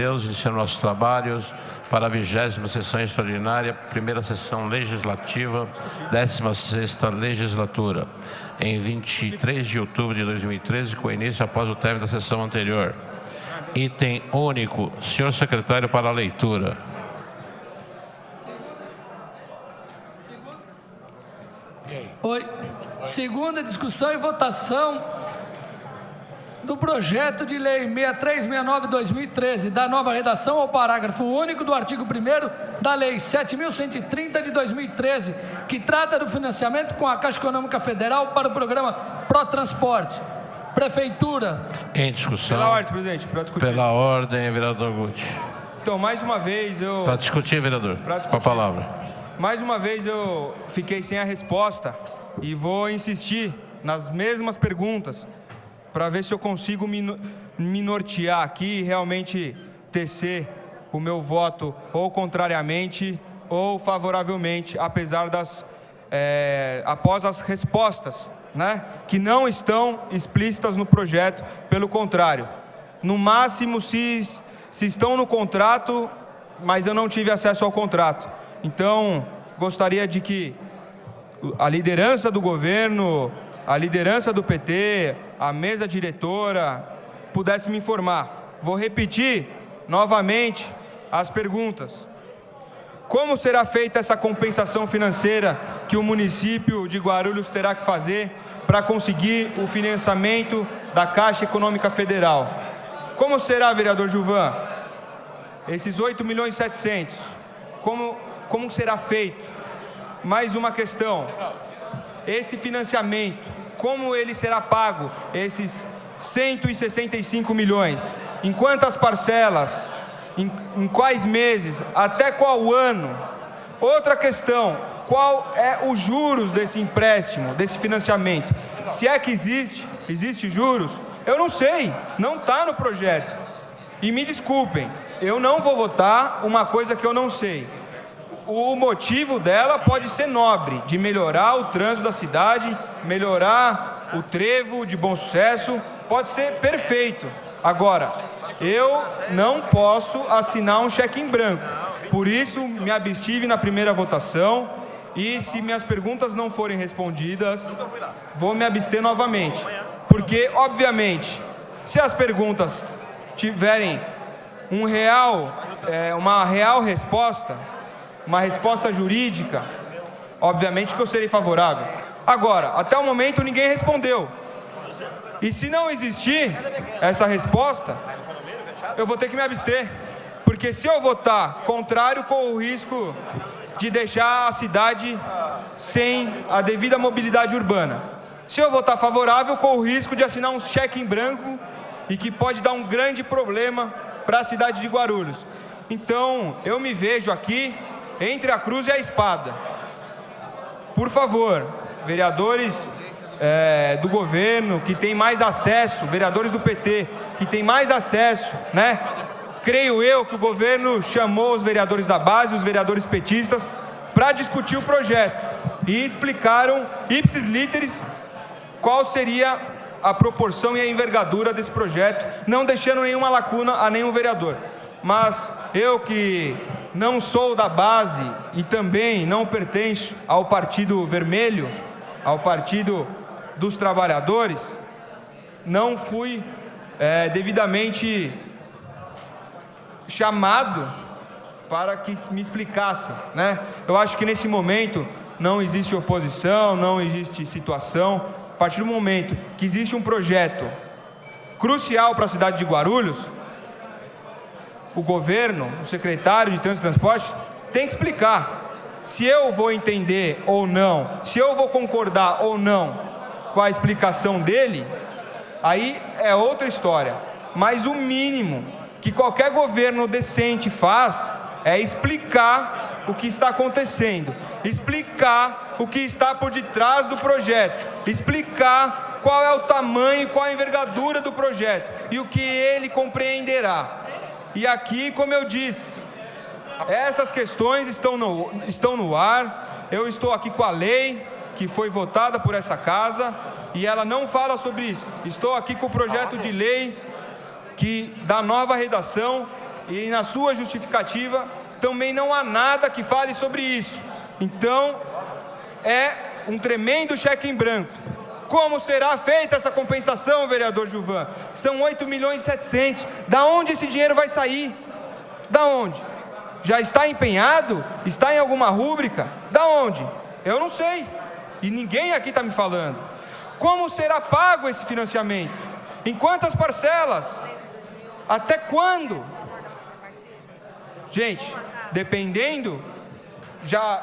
Deus, iniciando nossos trabalhos para a 20ª sessão extraordinária, primeira sessão legislativa, 16ª legislatura, em 23 de outubro de 2013, com início após o término da sessão anterior. Item único. Senhor secretário, para a leitura. Oi. Segunda discussão e votação do projeto de lei 6369/2013, da nova redação ao parágrafo único do artigo 1º da lei 7.130 de 2013, que trata do financiamento com a Caixa Econômica Federal para o programa Protransporte. Prefeitura. Em discussão. Pela ordem, presidente, para discutir. Pela ordem, vereador Guti. Então, mais uma vez eu... Para discutir, vereador. Com a palavra. Mais uma vez eu fiquei sem a resposta e vou insistir nas mesmas perguntas para ver se eu consigo me nortear aqui e realmente tecer o meu voto ou contrariamente ou favoravelmente, apesar após as respostas, né, que não estão explícitas no projeto, pelo contrário. No máximo, se estão no contrato, mas eu não tive acesso ao contrato. Então, gostaria de que a liderança do governo, a liderança do PT, a mesa diretora, pudesse me informar. Vou repetir novamente as perguntas. Como será feita essa compensação financeira que o município de Guarulhos terá que fazer para conseguir o financiamento da Caixa Econômica Federal? Como será, vereador Gilvan? Esses 8.700.000, como será feito? Mais uma questão. Esse financiamento, como ele será pago, esses 165 milhões? Em quantas parcelas? Em quais meses? Até qual ano? Outra questão, qual é os juros desse empréstimo, desse financiamento? Se é que existe juros? Eu não sei, não está no projeto. E me desculpem, eu não vou votar uma coisa que eu não sei. O motivo dela pode ser nobre, de melhorar o trânsito da cidade, melhorar o trevo de Bom Sucesso, pode ser perfeito. Agora, eu não posso assinar um cheque em branco, por isso me abstive na primeira votação e se minhas perguntas não forem respondidas, vou me abster novamente. Porque, obviamente, se as perguntas tiverem uma real resposta, uma resposta jurídica, obviamente que eu serei favorável. Agora, até o momento ninguém respondeu. E se não existir essa resposta, eu vou ter que me abster. Porque se eu votar contrário, corro o risco de deixar a cidade sem a devida mobilidade urbana. Se eu votar favorável, corro o risco de assinar um cheque em branco e que pode dar um grande problema para a cidade de Guarulhos. Então, eu me vejo aqui entre a cruz e a espada. Por favor, vereadores do governo que têm mais acesso, vereadores do PT que têm mais acesso, né? Creio eu que o governo chamou os vereadores da base, os vereadores petistas, para discutir o projeto e explicaram ipsis literis qual seria a proporção e a envergadura desse projeto, não deixando nenhuma lacuna a nenhum vereador. Mas eu que não sou da base e também não pertenço ao Partido Vermelho, ao Partido dos Trabalhadores, não fui devidamente chamado para que me explicassem, né? Eu acho que nesse momento não existe oposição, não existe situação. A partir do momento que existe um projeto crucial para a cidade de Guarulhos, o governo, o secretário de Trânsito e Transporte tem que explicar se eu vou entender ou não, se eu vou concordar ou não com a explicação dele, aí é outra história. Mas o mínimo que qualquer governo decente faz é explicar o que está acontecendo, explicar o que está por detrás do projeto, explicar qual é o tamanho, qual a envergadura do projeto e o que ele compreenderá. E aqui, como eu disse, essas questões estão no ar. Eu estou aqui com a lei que foi votada por essa casa e ela não fala sobre isso. Estou aqui com o projeto de lei da nova redação e na sua justificativa também não há nada que fale sobre isso. Então, é um tremendo cheque em branco. Como será feita essa compensação, vereador Gilvan? São 8.700.000. Da onde esse dinheiro vai sair? Da onde? Já está empenhado? Está em alguma rúbrica? Da onde? Eu não sei. E ninguém aqui está me falando. Como será pago esse financiamento? Em quantas parcelas? Até quando? Gente, dependendo,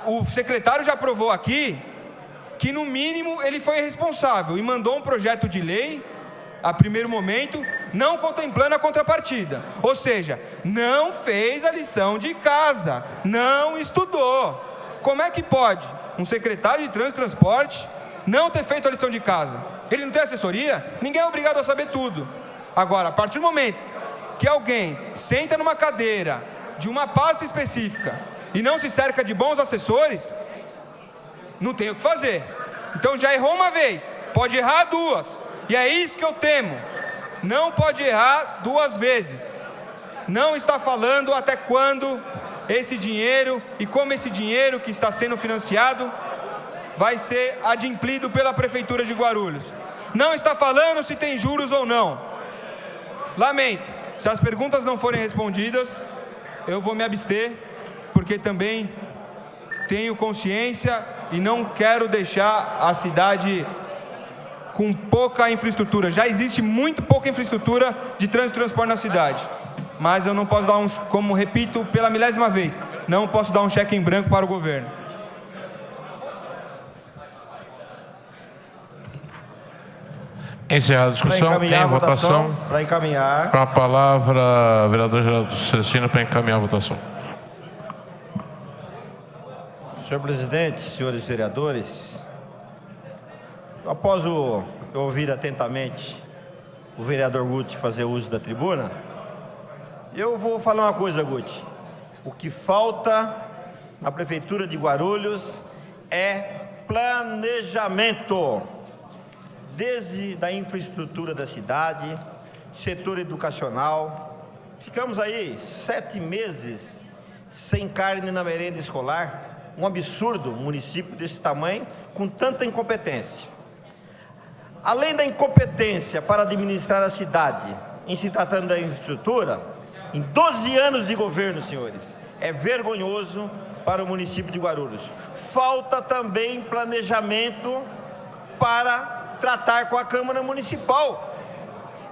o secretário já provou aqui que no mínimo ele foi responsável e mandou um projeto de lei a primeiro momento, não contemplando a contrapartida. Ou seja, não fez a lição de casa, não estudou. Como é que pode um secretário de Trânsito e Transporte não ter feito a lição de casa? Ele não tem assessoria? Ninguém é obrigado a saber tudo. Agora, a partir do momento que alguém senta numa cadeira de uma pasta específica e não se cerca de bons assessores, não tem o que fazer. Então já errou uma vez, pode errar duas. E é isso que eu temo. Não pode errar duas vezes. Não está falando até quando esse dinheiro e como esse dinheiro que está sendo financiado vai ser adimplido pela Prefeitura de Guarulhos. Não está falando se tem juros ou não. Lamento. Se as perguntas não forem respondidas, eu vou me abster, porque também tenho consciência e não quero deixar a cidade com pouca infraestrutura. Já existe muito pouca infraestrutura de trânsito e transporte na cidade. Mas eu não posso dar como repito pela milésima vez, não posso dar um cheque em branco para o governo. Encerrada a discussão, tem a votação. Para encaminhar. Com a palavra, vereador Geraldo Celestino, para encaminhar a votação. Senhor presidente, senhores vereadores, após eu ouvir atentamente o vereador Guti fazer uso da tribuna, eu vou falar uma coisa, Guti. O que falta na Prefeitura de Guarulhos é planejamento. Desde da infraestrutura da cidade, setor educacional. Ficamos aí 7 meses sem carne na merenda escolar. Um absurdo, um município desse tamanho, com tanta incompetência. Além da incompetência para administrar a cidade, em se tratando da infraestrutura, em 12 anos de governo, senhores, é vergonhoso para o município de Guarulhos. Falta também planejamento para tratar com a Câmara Municipal.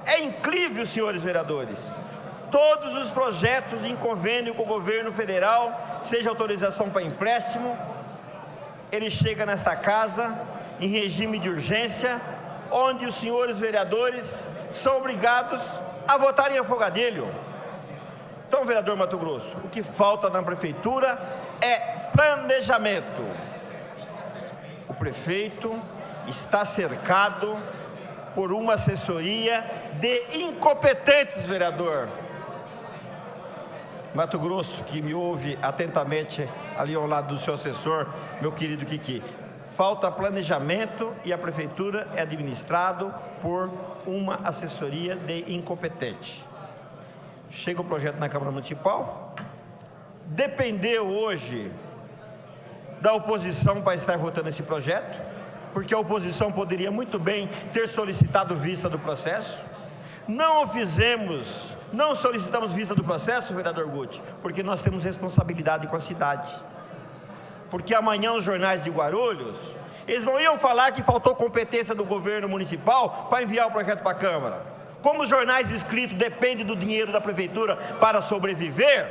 É incrível, senhores vereadores. Todos os projetos em convênio com o governo federal, seja autorização para empréstimo, ele chega nesta casa em regime de urgência, onde os senhores vereadores são obrigados a votar em afogadilho. Então, vereador Mato Grosso, o que falta na prefeitura é planejamento. O prefeito está cercado por uma assessoria de incompetentes, vereador Mato Grosso, que me ouve atentamente ali ao lado do seu assessor, meu querido Kiki. Falta planejamento e a prefeitura é administrado por uma assessoria de incompetente. Chega o projeto na Câmara Municipal, dependeu hoje da oposição para estar votando esse projeto, porque a oposição poderia muito bem ter solicitado vista do processo. Não o fizemos, não solicitamos vista do processo, vereador Guti, porque nós temos responsabilidade com a cidade. Porque amanhã os jornais de Guarulhos, eles não iam falar que faltou competência do governo municipal para enviar o projeto para a Câmara. Como os jornais escritos dependem do dinheiro da prefeitura para sobreviver,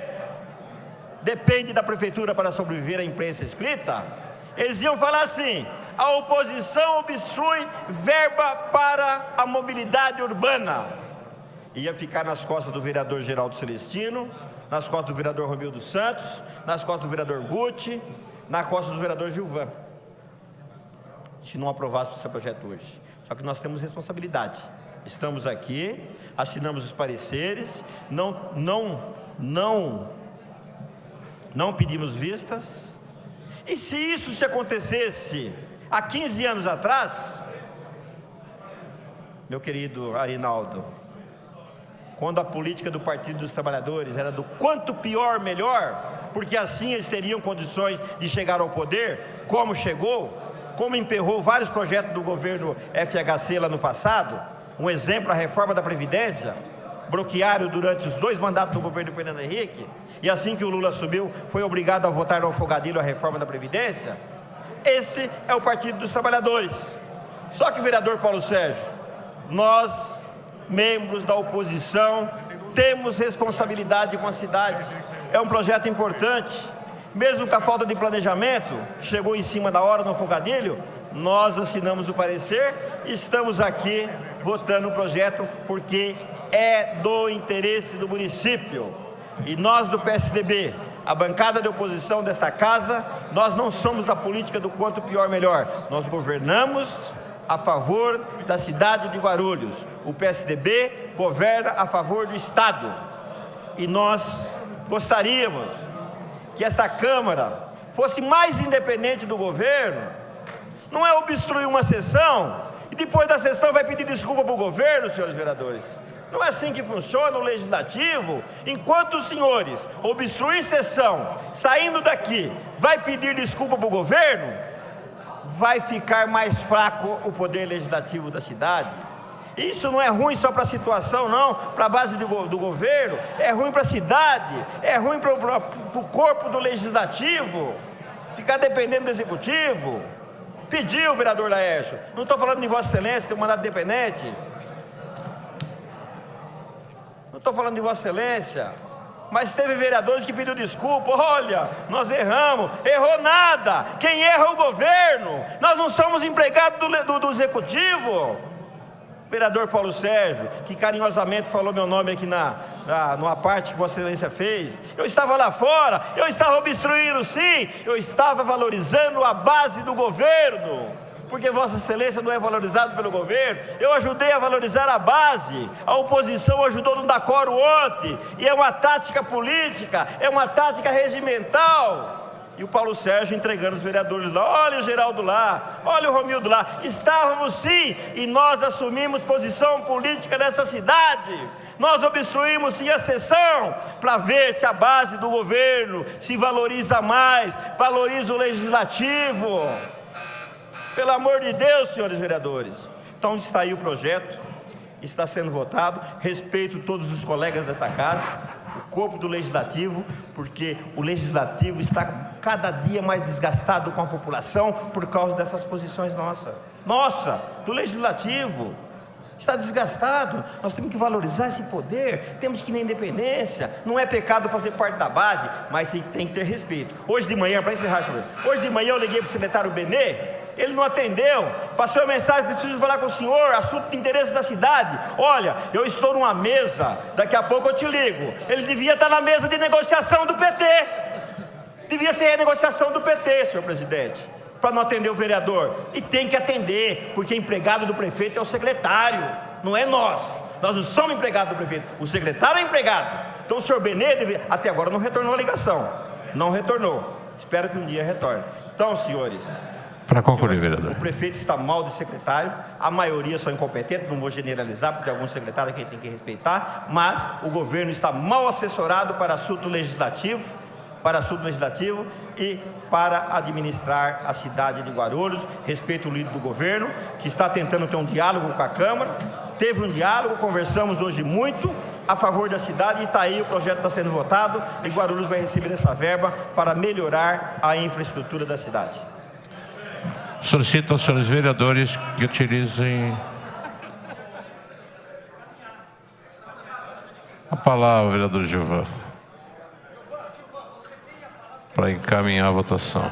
depende da prefeitura para sobreviver a imprensa escrita, eles iam falar assim: a oposição obstrui verba para a mobilidade urbana. Ia ficar nas costas do vereador Geraldo Celestino, nas costas do vereador Romildo Santos, nas costas do vereador Guti, nas costas do vereador Gilvan, se não aprovasse esse projeto hoje. Só que nós temos responsabilidade. Estamos aqui, assinamos os pareceres, não pedimos vistas. E se isso se acontecesse há 15 anos atrás, meu querido Arinaldo, quando a política do Partido dos Trabalhadores era do quanto pior, melhor, porque assim eles teriam condições de chegar ao poder, como chegou, como emperrou vários projetos do governo FHC lá no passado, um exemplo, a reforma da Previdência, bloquearam durante os 2 mandatos do governo Fernando Henrique, e assim que o Lula assumiu, foi obrigado a votar no afogadilho a reforma da Previdência. Esse é o Partido dos Trabalhadores. Só que, vereador Paulo Sérgio, nós, membros da oposição, temos responsabilidade com a cidade. É um projeto importante, mesmo com a falta de planejamento, chegou em cima da hora no afogadilho, nós assinamos o parecer, estamos aqui votando o projeto porque é do interesse do município. E nós do PSDB, a bancada de oposição desta casa, nós não somos da política do quanto pior melhor. Nós governamos a favor da cidade de Guarulhos. O PSDB governa a favor do Estado. E nós gostaríamos que esta Câmara fosse mais independente do governo. Não é obstruir uma sessão e depois da sessão vai pedir desculpa para o governo, senhores vereadores. Não é assim que funciona o legislativo. Enquanto os senhores obstruir sessão, saindo daqui, vai pedir desculpa para o governo, vai ficar mais fraco o poder legislativo da cidade. Isso não é ruim só para a situação, não, para a base do governo, é ruim para a cidade, é ruim para o corpo do legislativo, ficar dependendo do executivo. Pediu, vereador Laércio, não estou falando de Vossa Excelência, tem um mandato independente. Não estou falando de Vossa Excelência, mas teve vereadores que pediu desculpa. Olha, nós erramos. Errou nada, quem erra é o governo, nós não somos empregados do executivo. Vereador Paulo Sérgio, que carinhosamente falou meu nome aqui numa parte que Vossa Excelência fez, eu estava lá fora, eu estava obstruindo sim, eu estava valorizando a base do governo, porque Vossa Excelência não é valorizado pelo governo. Eu ajudei a valorizar a base, a oposição ajudou no decoro ontem, e é uma tática política, é uma tática regimental. E o Paulo Sérgio entregando os vereadores lá, olha o Geraldo lá, olha o Romildo lá. Estávamos sim, e nós assumimos posição política nessa cidade. Nós obstruímos sim a sessão para ver se a base do governo se valoriza mais, valoriza o legislativo. Pelo amor de Deus, senhores vereadores. Então está aí o projeto, está sendo votado, respeito todos os colegas dessa casa, o corpo do legislativo, porque o legislativo está cada dia mais desgastado com a população por causa dessas posições do legislativo. Está desgastado, nós temos que valorizar esse poder, temos que ir na independência. Não é pecado fazer parte da base, mas tem que ter respeito. Hoje de manhã, para encerrar, hoje de manhã eu liguei para o secretário Benê, ele não atendeu, passou a mensagem, preciso falar com o senhor, assunto de interesse da cidade. Olha, eu estou numa mesa, daqui a pouco eu te ligo. Ele devia estar na mesa de negociação do PT, devia ser a negociação do PT, senhor presidente, para não atender o vereador. E tem que atender, porque empregado do prefeito é o secretário, não é nós não somos empregados do prefeito, o secretário é empregado. Então o senhor Benê até agora não retornou a ligação, não retornou, espero que um dia retorne. Então, senhores, para concluir, vereador, o prefeito está mal de secretário, a maioria são incompetentes, não vou generalizar, porque alguns secretários que tem que respeitar, mas o governo está mal assessorado para assunto legislativo, e para administrar a cidade de Guarulhos. Respeito o líder do governo, que está tentando ter um diálogo com a Câmara, teve um diálogo, conversamos hoje muito a favor da cidade, e está aí, o projeto está sendo votado, e Guarulhos vai receber essa verba para melhorar a infraestrutura da cidade. Solicito aos senhores vereadores que utilizem a palavra, vereador Gilvan, para encaminhar a votação.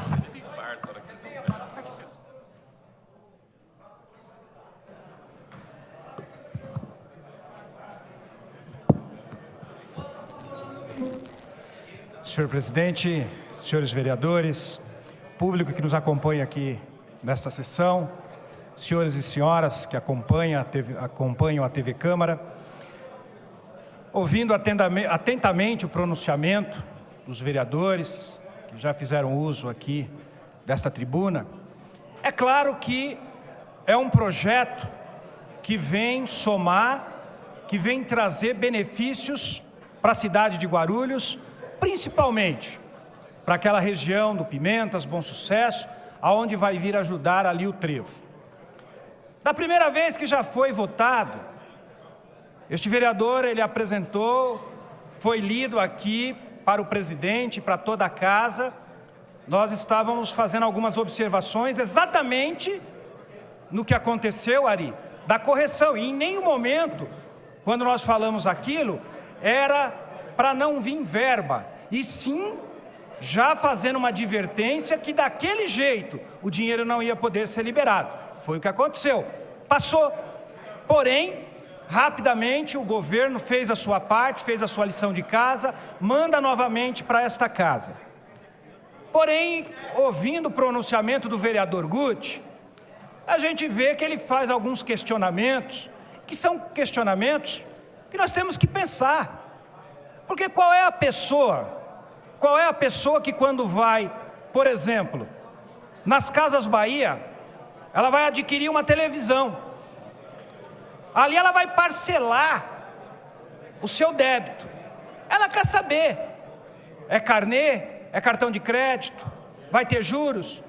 Senhor presidente, senhores vereadores, público que nos acompanha aqui nesta sessão, senhores e senhoras que acompanham a TV Câmara, ouvindo atentamente o pronunciamento dos vereadores que já fizeram uso aqui desta tribuna, é claro que é um projeto que vem somar que vem trazer benefícios para a cidade de Guarulhos, principalmente para aquela região do Pimentas, Bom Sucesso, aonde vai vir ajudar ali o Trevo. Da primeira vez que já foi votado, este vereador, ele apresentou, foi lido aqui para o presidente, para toda a casa. Nós estávamos fazendo algumas observações exatamente no que aconteceu, Ari, da correção. E em nenhum momento, quando nós falamos aquilo, era para não vir verba, e sim já fazendo uma advertência que daquele jeito o dinheiro não ia poder ser liberado. Foi o que aconteceu. Passou. Porém, rapidamente o governo fez a sua parte, fez a sua lição de casa, manda novamente para esta casa. Porém, ouvindo o pronunciamento do vereador Guti, a gente vê que ele faz alguns questionamentos, que são questionamentos que nós temos que pensar. Porque qual é a pessoa que quando vai, por exemplo, nas Casas Bahia, ela vai adquirir uma televisão. Ali ela vai parcelar o seu débito. Ela quer saber, é carnê, é cartão de crédito, vai ter juros,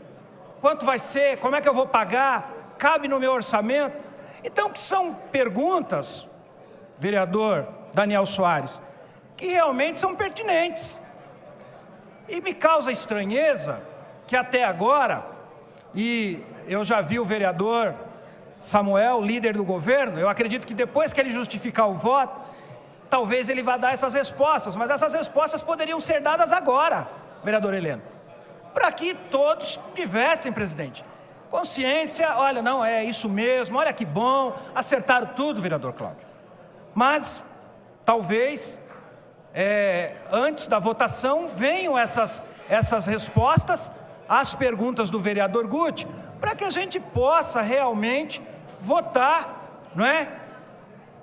quanto vai ser, como é que eu vou pagar, cabe no meu orçamento? Então, que são perguntas, vereador Daniel Soares, que realmente são pertinentes. E me causa estranheza que até agora, e eu já vi o vereador Samuel, líder do governo, eu acredito que depois que ele justificar o voto, talvez ele vá dar essas respostas, mas essas respostas poderiam ser dadas agora, vereador Heleno, para que todos tivessem, presidente, consciência. Olha, não, é isso mesmo, olha que bom, acertaram tudo, vereador Cláudio. Mas, talvez, antes da votação, venham essas respostas às perguntas do vereador Guti, para que a gente possa realmente votar, não é?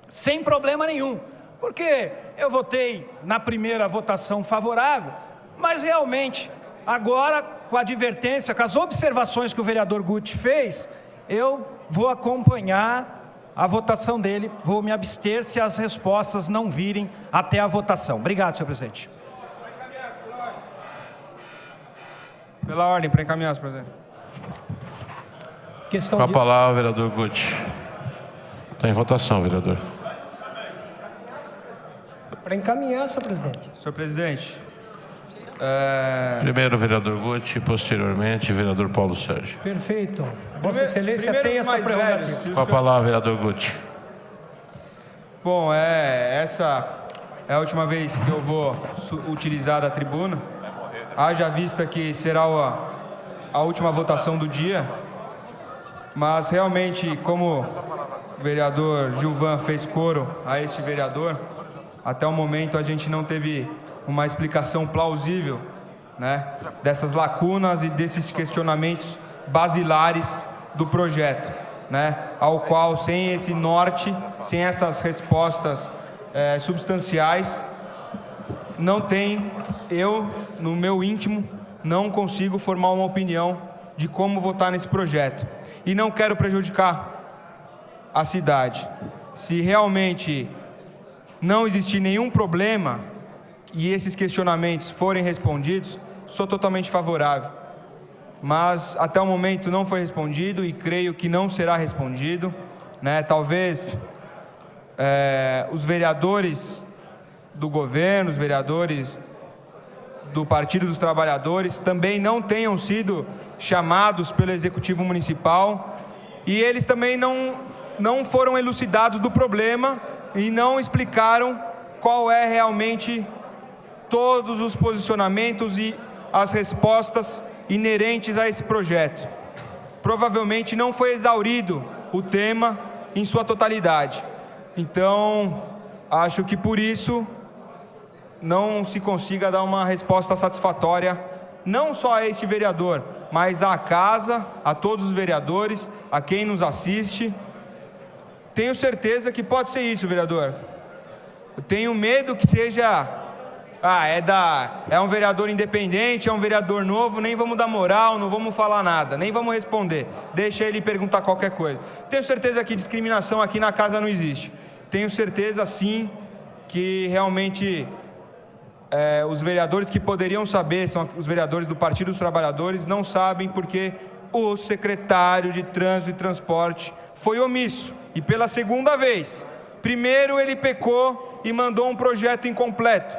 Sem problema nenhum. Porque eu votei na primeira votação favorável, mas realmente, agora, com a advertência, com as observações que o vereador Guti fez, eu vou acompanhar a votação dele, vou me abster se as respostas não virem até a votação. Obrigado, senhor presidente. Pela ordem, para encaminhar, senhor presidente. Com a palavra, vereador Guti. Está em votação, vereador. Para encaminhar, senhor presidente. Senhor presidente. Primeiro, vereador Guti, posteriormente, vereador Paulo Sérgio. Perfeito. Vossa Excelência tem essa prerrogativa. Com a palavra, vereador Guti. Bom, essa é a última vez que eu vou utilizar a tribuna. Haja vista que será a última votação do dia. Mas realmente, como o vereador Gilvan fez coro a este vereador, até o momento a gente não teve uma explicação plausível, né, dessas lacunas e desses questionamentos basilares do projeto, né, ao qual, sem esse norte, sem essas respostas substanciais, não tem, eu, no meu íntimo, não consigo formar uma opinião de como votar nesse projeto. E não quero prejudicar a cidade. Se realmente não existir nenhum problema e esses questionamentos forem respondidos, sou totalmente favorável. Mas até o momento não foi respondido e creio que não será respondido, né? Talvez os vereadores do governo, os vereadores do Partido dos Trabalhadores também não tenham sido chamados pelo Executivo Municipal e eles também não foram elucidados do problema e não explicaram qual é realmente todos os posicionamentos e as respostas inerentes a esse projeto. Provavelmente não foi exaurido o tema em sua totalidade. Então, acho que por isso não se consiga dar uma resposta satisfatória, não só a este vereador, mas à casa, a todos os vereadores, a quem nos assiste. Tenho certeza que pode ser isso, vereador. Eu tenho medo que seja... é um vereador independente, é um vereador novo, nem vamos dar moral, não vamos falar nada, nem vamos responder. Deixa ele perguntar qualquer coisa. Tenho certeza que discriminação aqui na casa não existe. tenho certeza, sim, que realmente os vereadores que poderiam saber, são os vereadores do Partido dos Trabalhadores, não sabem porque o secretário de Trânsito e Transporte foi omisso. E pela segunda vez, primeiro ele pecou e mandou um projeto incompleto.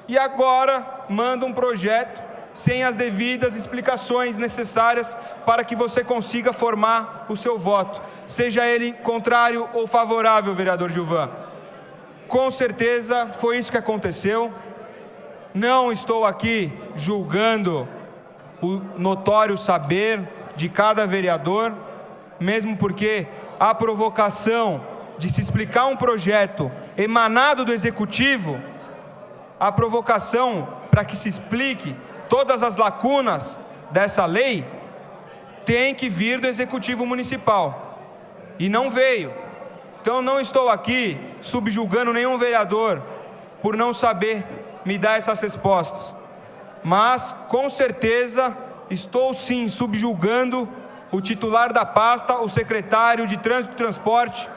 E agora manda um projeto sem as devidas explicações necessárias para que você consiga formar o seu voto, seja ele contrário ou favorável, vereador Gilvan. Com certeza foi isso que aconteceu. Não estou aqui julgando o notório saber de cada vereador, mesmo porque a provocação de se explicar um projeto emanado do Executivo, a provocação para que se explique todas as lacunas dessa lei, tem que vir do Executivo Municipal. E não veio. Então não estou aqui subjugando nenhum vereador por não saber me dar essas respostas. Mas, com certeza, estou sim subjugando o titular da pasta, o secretário de Trânsito e Transporte,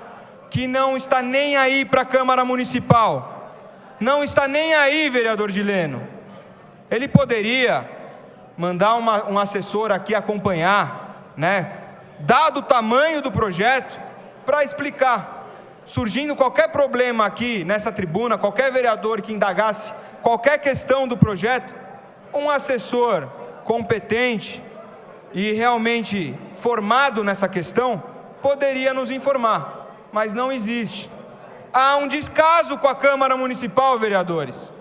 que não está nem aí para a Câmara Municipal. Não está nem aí, vereador Gileno. Ele poderia mandar um assessor aqui acompanhar, né? Dado o tamanho do projeto, para explicar. Surgindo qualquer problema aqui nessa tribuna, qualquer vereador que indagasse qualquer questão do projeto, um assessor competente e realmente formado nessa questão poderia nos informar, mas não existe. Há um descaso com a Câmara Municipal, vereadores.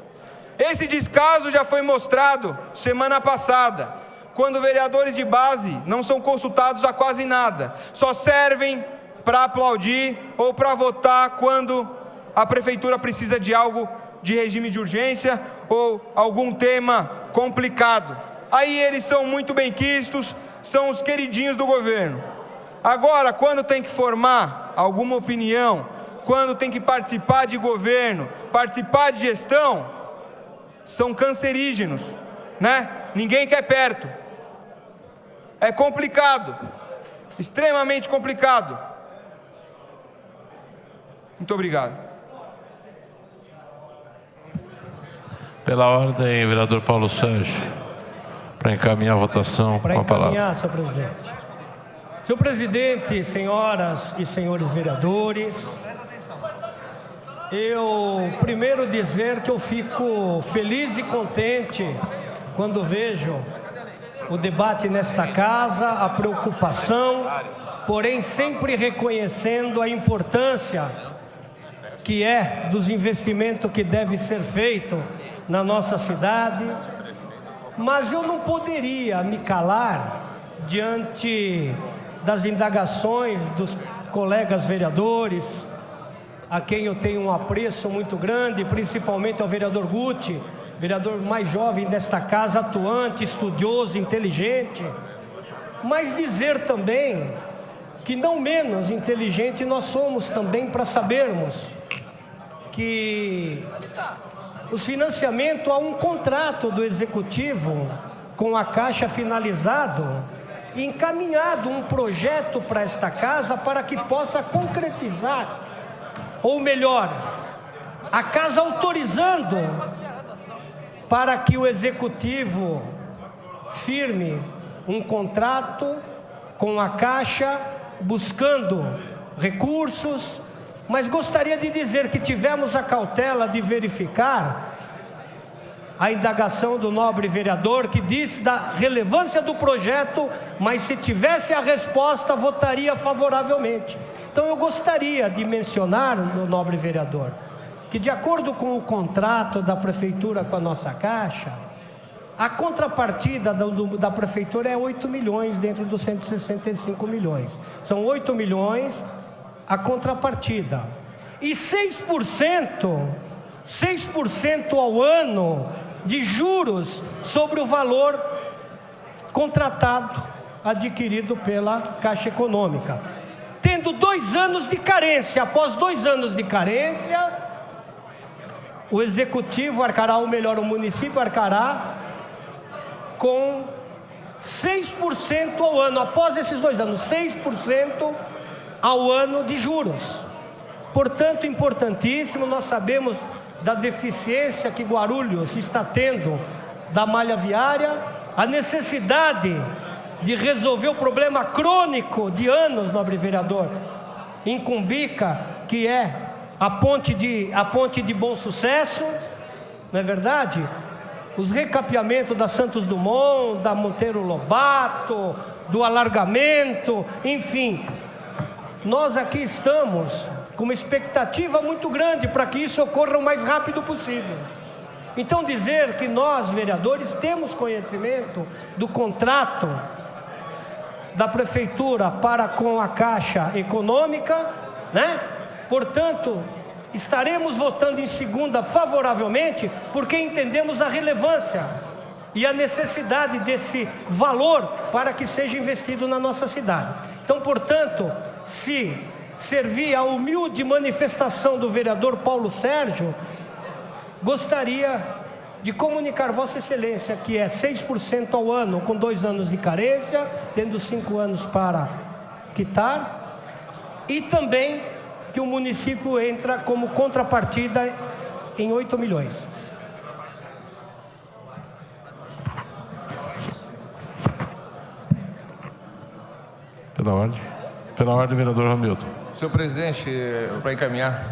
Esse descaso já foi mostrado semana passada, quando vereadores de base não são consultados a quase nada, só servem para aplaudir ou para votar quando a prefeitura precisa de algo de regime de urgência ou algum tema complicado. Aí eles são muito benquistos, são os queridinhos do governo. Agora, quando tem que formar alguma opinião, quando tem que participar de governo, participar de gestão, são cancerígenos, né? Ninguém quer perto. É complicado, extremamente complicado. Muito obrigado. Pela ordem, vereador Paulo Sérgio, para encaminhar a votação com a palavra. Para encaminhar, senhor presidente. Senhor presidente, senhoras e senhores vereadores, eu primeiro dizer que eu fico feliz e contente quando vejo o debate nesta casa, a preocupação, porém sempre reconhecendo a importância que é dos investimentos que deve ser feito na nossa cidade, mas eu não poderia me calar diante das indagações dos colegas vereadores, a quem eu tenho um apreço muito grande, principalmente ao vereador Guti, vereador mais jovem desta casa, atuante, estudioso, inteligente, mas dizer também que não menos inteligente nós somos também para sabermos que os financiamentos, há um contrato do Executivo com a Caixa finalizado, encaminhado um projeto para esta casa para que possa concretizar, ou melhor, a casa autorizando para que o Executivo firme um contrato com a Caixa, buscando recursos, mas gostaria de dizer que tivemos a cautela de verificar a indagação do nobre vereador, que disse da relevância do projeto, mas se tivesse a resposta, votaria favoravelmente. Então eu gostaria de mencionar, nobre vereador, que de acordo com o contrato da Prefeitura com a nossa Caixa, a contrapartida da Prefeitura é 8 milhões dentro dos 165 milhões. São 8 milhões a contrapartida. E 6% ao ano de juros sobre o valor contratado, adquirido pela Caixa Econômica. Tendo 2 anos de carência, após 2 anos de carência, o Executivo arcará, ou melhor, o município arcará com 6% ao ano, após esses 2 anos, 6% ao ano de juros. Portanto, importantíssimo, nós sabemos da deficiência que Guarulhos está tendo da malha viária, a necessidade de resolver o problema crônico de anos, nobre vereador, em Cumbica, que é a ponte de Bom Sucesso, não é verdade? Os recapeamentos da Santos Dumont, da Monteiro Lobato, do alargamento, enfim. Nós aqui estamos com uma expectativa muito grande para que isso ocorra o mais rápido possível. Então, dizer que nós, vereadores, temos conhecimento do contrato da Prefeitura para com a Caixa Econômica, né? Portanto, estaremos votando em segunda favoravelmente, porque entendemos a relevância e a necessidade desse valor para que seja investido na nossa cidade. Então, portanto, se servir a humilde manifestação do vereador Paulo Sérgio, gostaria de comunicar Vossa Excelência que é 6% ao ano, com 2 anos de carência, tendo 5 anos para quitar, e também que o município entra como contrapartida em 8 milhões. Pela ordem, vereador Romildo. Senhor presidente, para encaminhar.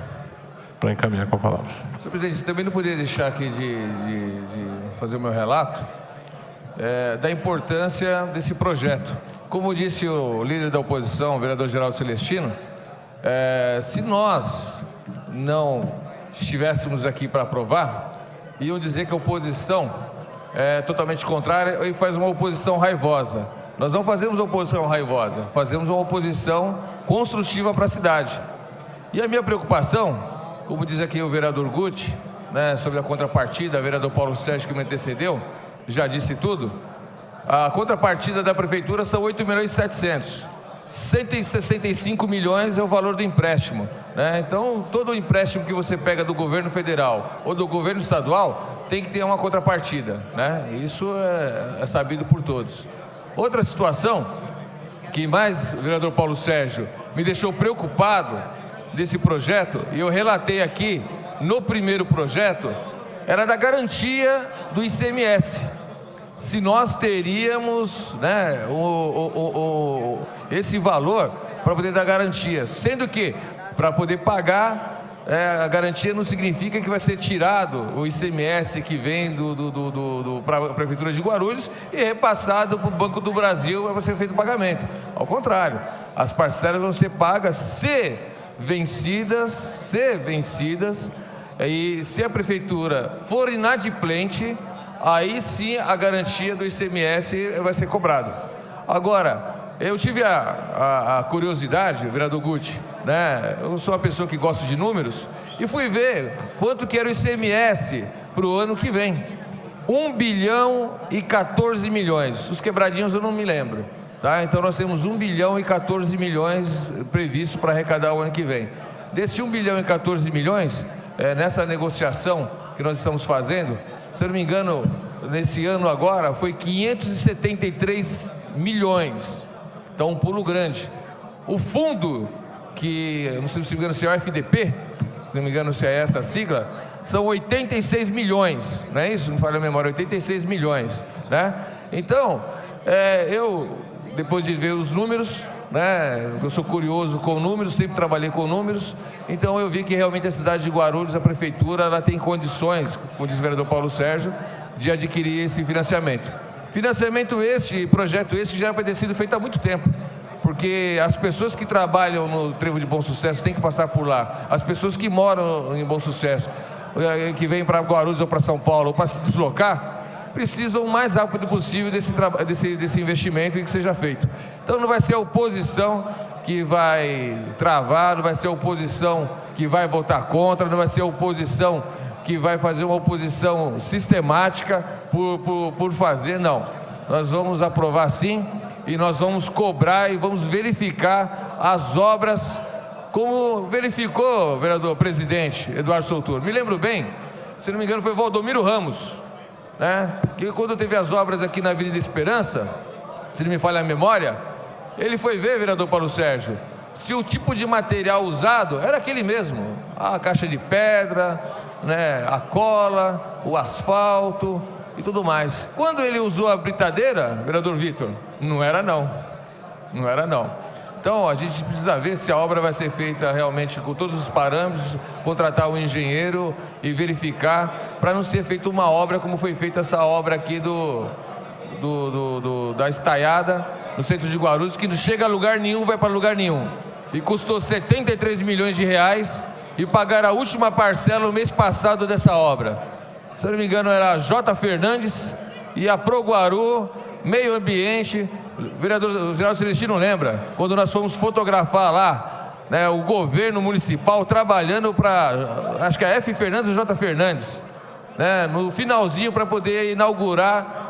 Para encaminhar com a palavra. Senhor presidente, também não poderia deixar aqui de fazer o meu relato da importância desse projeto. Como disse o líder da oposição, o vereador Geraldo Celestino, se nós não estivéssemos aqui para aprovar, iam dizer que a oposição é totalmente contrária e faz uma oposição raivosa. Nós não fazemos oposição raivosa, fazemos uma oposição construtiva para a cidade. E a minha preocupação, como diz aqui o vereador Guti, né, sobre a contrapartida, o vereador Paulo Sérgio que me antecedeu, já disse tudo. A contrapartida da prefeitura são 8 milhões e 700. 165 milhões é o valor do empréstimo, né? Então, todo empréstimo que você pega do governo federal ou do governo estadual tem que ter uma contrapartida, né? Isso é sabido por todos. Outra situação que mais o vereador Paulo Sérgio me deixou preocupado desse projeto, e eu relatei aqui no primeiro projeto, era da garantia do ICMS. Se nós teríamos, né, esse valor para poder dar garantia, sendo que para poder pagar a garantia não significa que vai ser tirado o ICMS que vem para a Prefeitura de Guarulhos e repassado para o Banco do Brasil para ser feito o pagamento. Ao contrário, as parcelas vão ser pagas se vencidas, e se a Prefeitura for inadimplente, aí sim a garantia do ICMS vai ser cobrado. Agora, eu tive a curiosidade, vereador Guti, né? Eu sou uma pessoa que gosta de números, e fui ver quanto que era o ICMS para o ano que vem. 1 bilhão e 14 milhões. Os quebradinhos eu não me lembro. Tá? Então nós temos 1 bilhão e 14 milhões previsto para arrecadar o ano que vem. Desse 1 bilhão e 14 milhões, nessa negociação que nós estamos fazendo, se eu não me engano, nesse ano agora foi 573 milhões. Então um pulo grande. O fundo, que não sei se me engano se é o FDP, se não me engano se é essa a sigla, são 86 milhões, não é isso? Não falha a memória, 86 milhões, né? Então, eu, depois de ver os números, né, eu sou curioso com números, sempre trabalhei com números, então eu vi que realmente a cidade de Guarulhos, a prefeitura, ela tem condições, como diz o vereador Paulo Sérgio, de adquirir esse financiamento. Financiamento projeto já era para ter sido feito há muito tempo, porque as pessoas que trabalham no Trevo de Bom Sucesso têm que passar por lá, as pessoas que moram em Bom Sucesso, que vêm para Guarulhos ou para São Paulo, ou para se deslocar, precisam o mais rápido possível desse investimento e que seja feito. Então não vai ser a oposição que vai travar, não vai ser a oposição que vai votar contra, não vai ser a oposição que vai fazer uma oposição sistemática por fazer, não. Nós vamos aprovar sim e nós vamos cobrar e vamos verificar as obras, como verificou o vereador presidente Eduardo Soutor. Me lembro bem, se não me engano foi Valdomiro Ramos, né? Que quando teve as obras aqui na Avenida Esperança, se não me falha a memória, ele foi ver, vereador Paulo Sérgio, se o tipo de material usado era aquele mesmo, a caixa de pedra, né, a cola, o asfalto e tudo mais. Quando ele usou a britadeira, vereador Vitor, não era não. Então a gente precisa ver se a obra vai ser feita realmente com todos os parâmetros, contratar um engenheiro e verificar, para não ser feita uma obra como foi feita essa obra aqui da estaiada no centro de Guarulhos, que não chega a lugar nenhum, vai para lugar nenhum. E custou 73 milhões de reais e pagaram a última parcela no mês passado dessa obra. Se eu não me engano, era a J. Fernandes e a Proguaru, Meio Ambiente. O vereador Geraldo Celestino lembra, quando nós fomos fotografar lá, né, o governo municipal trabalhando para, acho que a F. Fernandes e J. Fernandes, né, no finalzinho para poder inaugurar,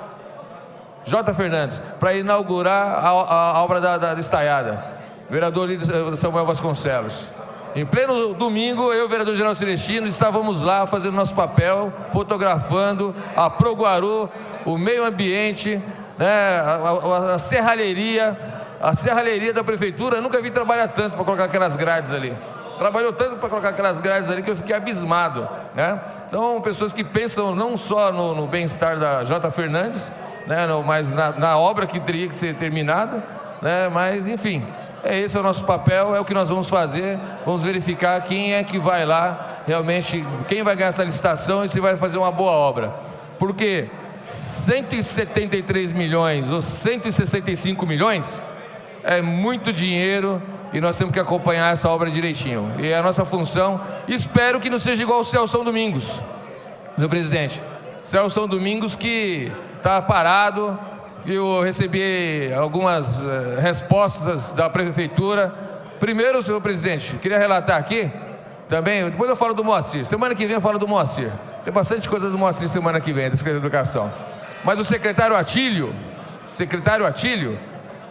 J. Fernandes, para inaugurar a obra da estaiada. Vereador Samuel Vasconcelos. Em pleno domingo, eu e o vereador Geraldo Celestino estávamos lá fazendo nosso papel, fotografando a Proguaru, o Meio Ambiente, né, a serralheria da prefeitura. Eu nunca vi trabalhar tanto para colocar aquelas grades ali. Trabalhou tanto para colocar aquelas grades ali que eu fiquei abismado, né? São pessoas que pensam não só no bem-estar da J. Fernandes, né, mas na obra que teria que ser terminada, né? Mas enfim, esse é o nosso papel, é o que nós vamos fazer. Vamos verificar quem é que vai lá, realmente, quem vai ganhar essa licitação e se vai fazer uma boa obra. Porque 173 milhões ou 165 milhões é muito dinheiro e nós temos que acompanhar essa obra direitinho. E é a nossa função. Espero que não seja igual o Celso Domingos, senhor presidente. Celso Domingos que está parado. Eu recebi algumas respostas da prefeitura. Primeiro, senhor presidente, queria relatar aqui também, depois eu falo do Moacir. Semana que vem eu falo do Moacir. Tem bastante coisa do Moacir semana que vem, da Secretaria de Educação. Mas o secretário Atílio,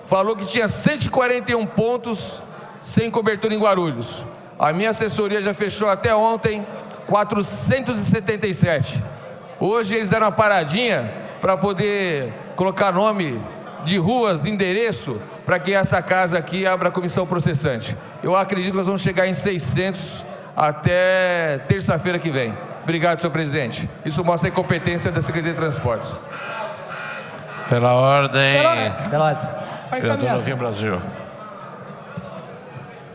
falou que tinha 141 pontos sem cobertura em Guarulhos. A minha assessoria já fechou até ontem 477. Hoje eles deram uma paradinha para poder colocar nome de ruas, endereço, para que essa casa aqui abra a comissão processante. Eu acredito que nós vamos chegar em 600 até terça-feira que vem. Obrigado, senhor presidente. Isso mostra a incompetência da Secretaria de Transportes. Pela ordem. Vereador Novinho Brasil.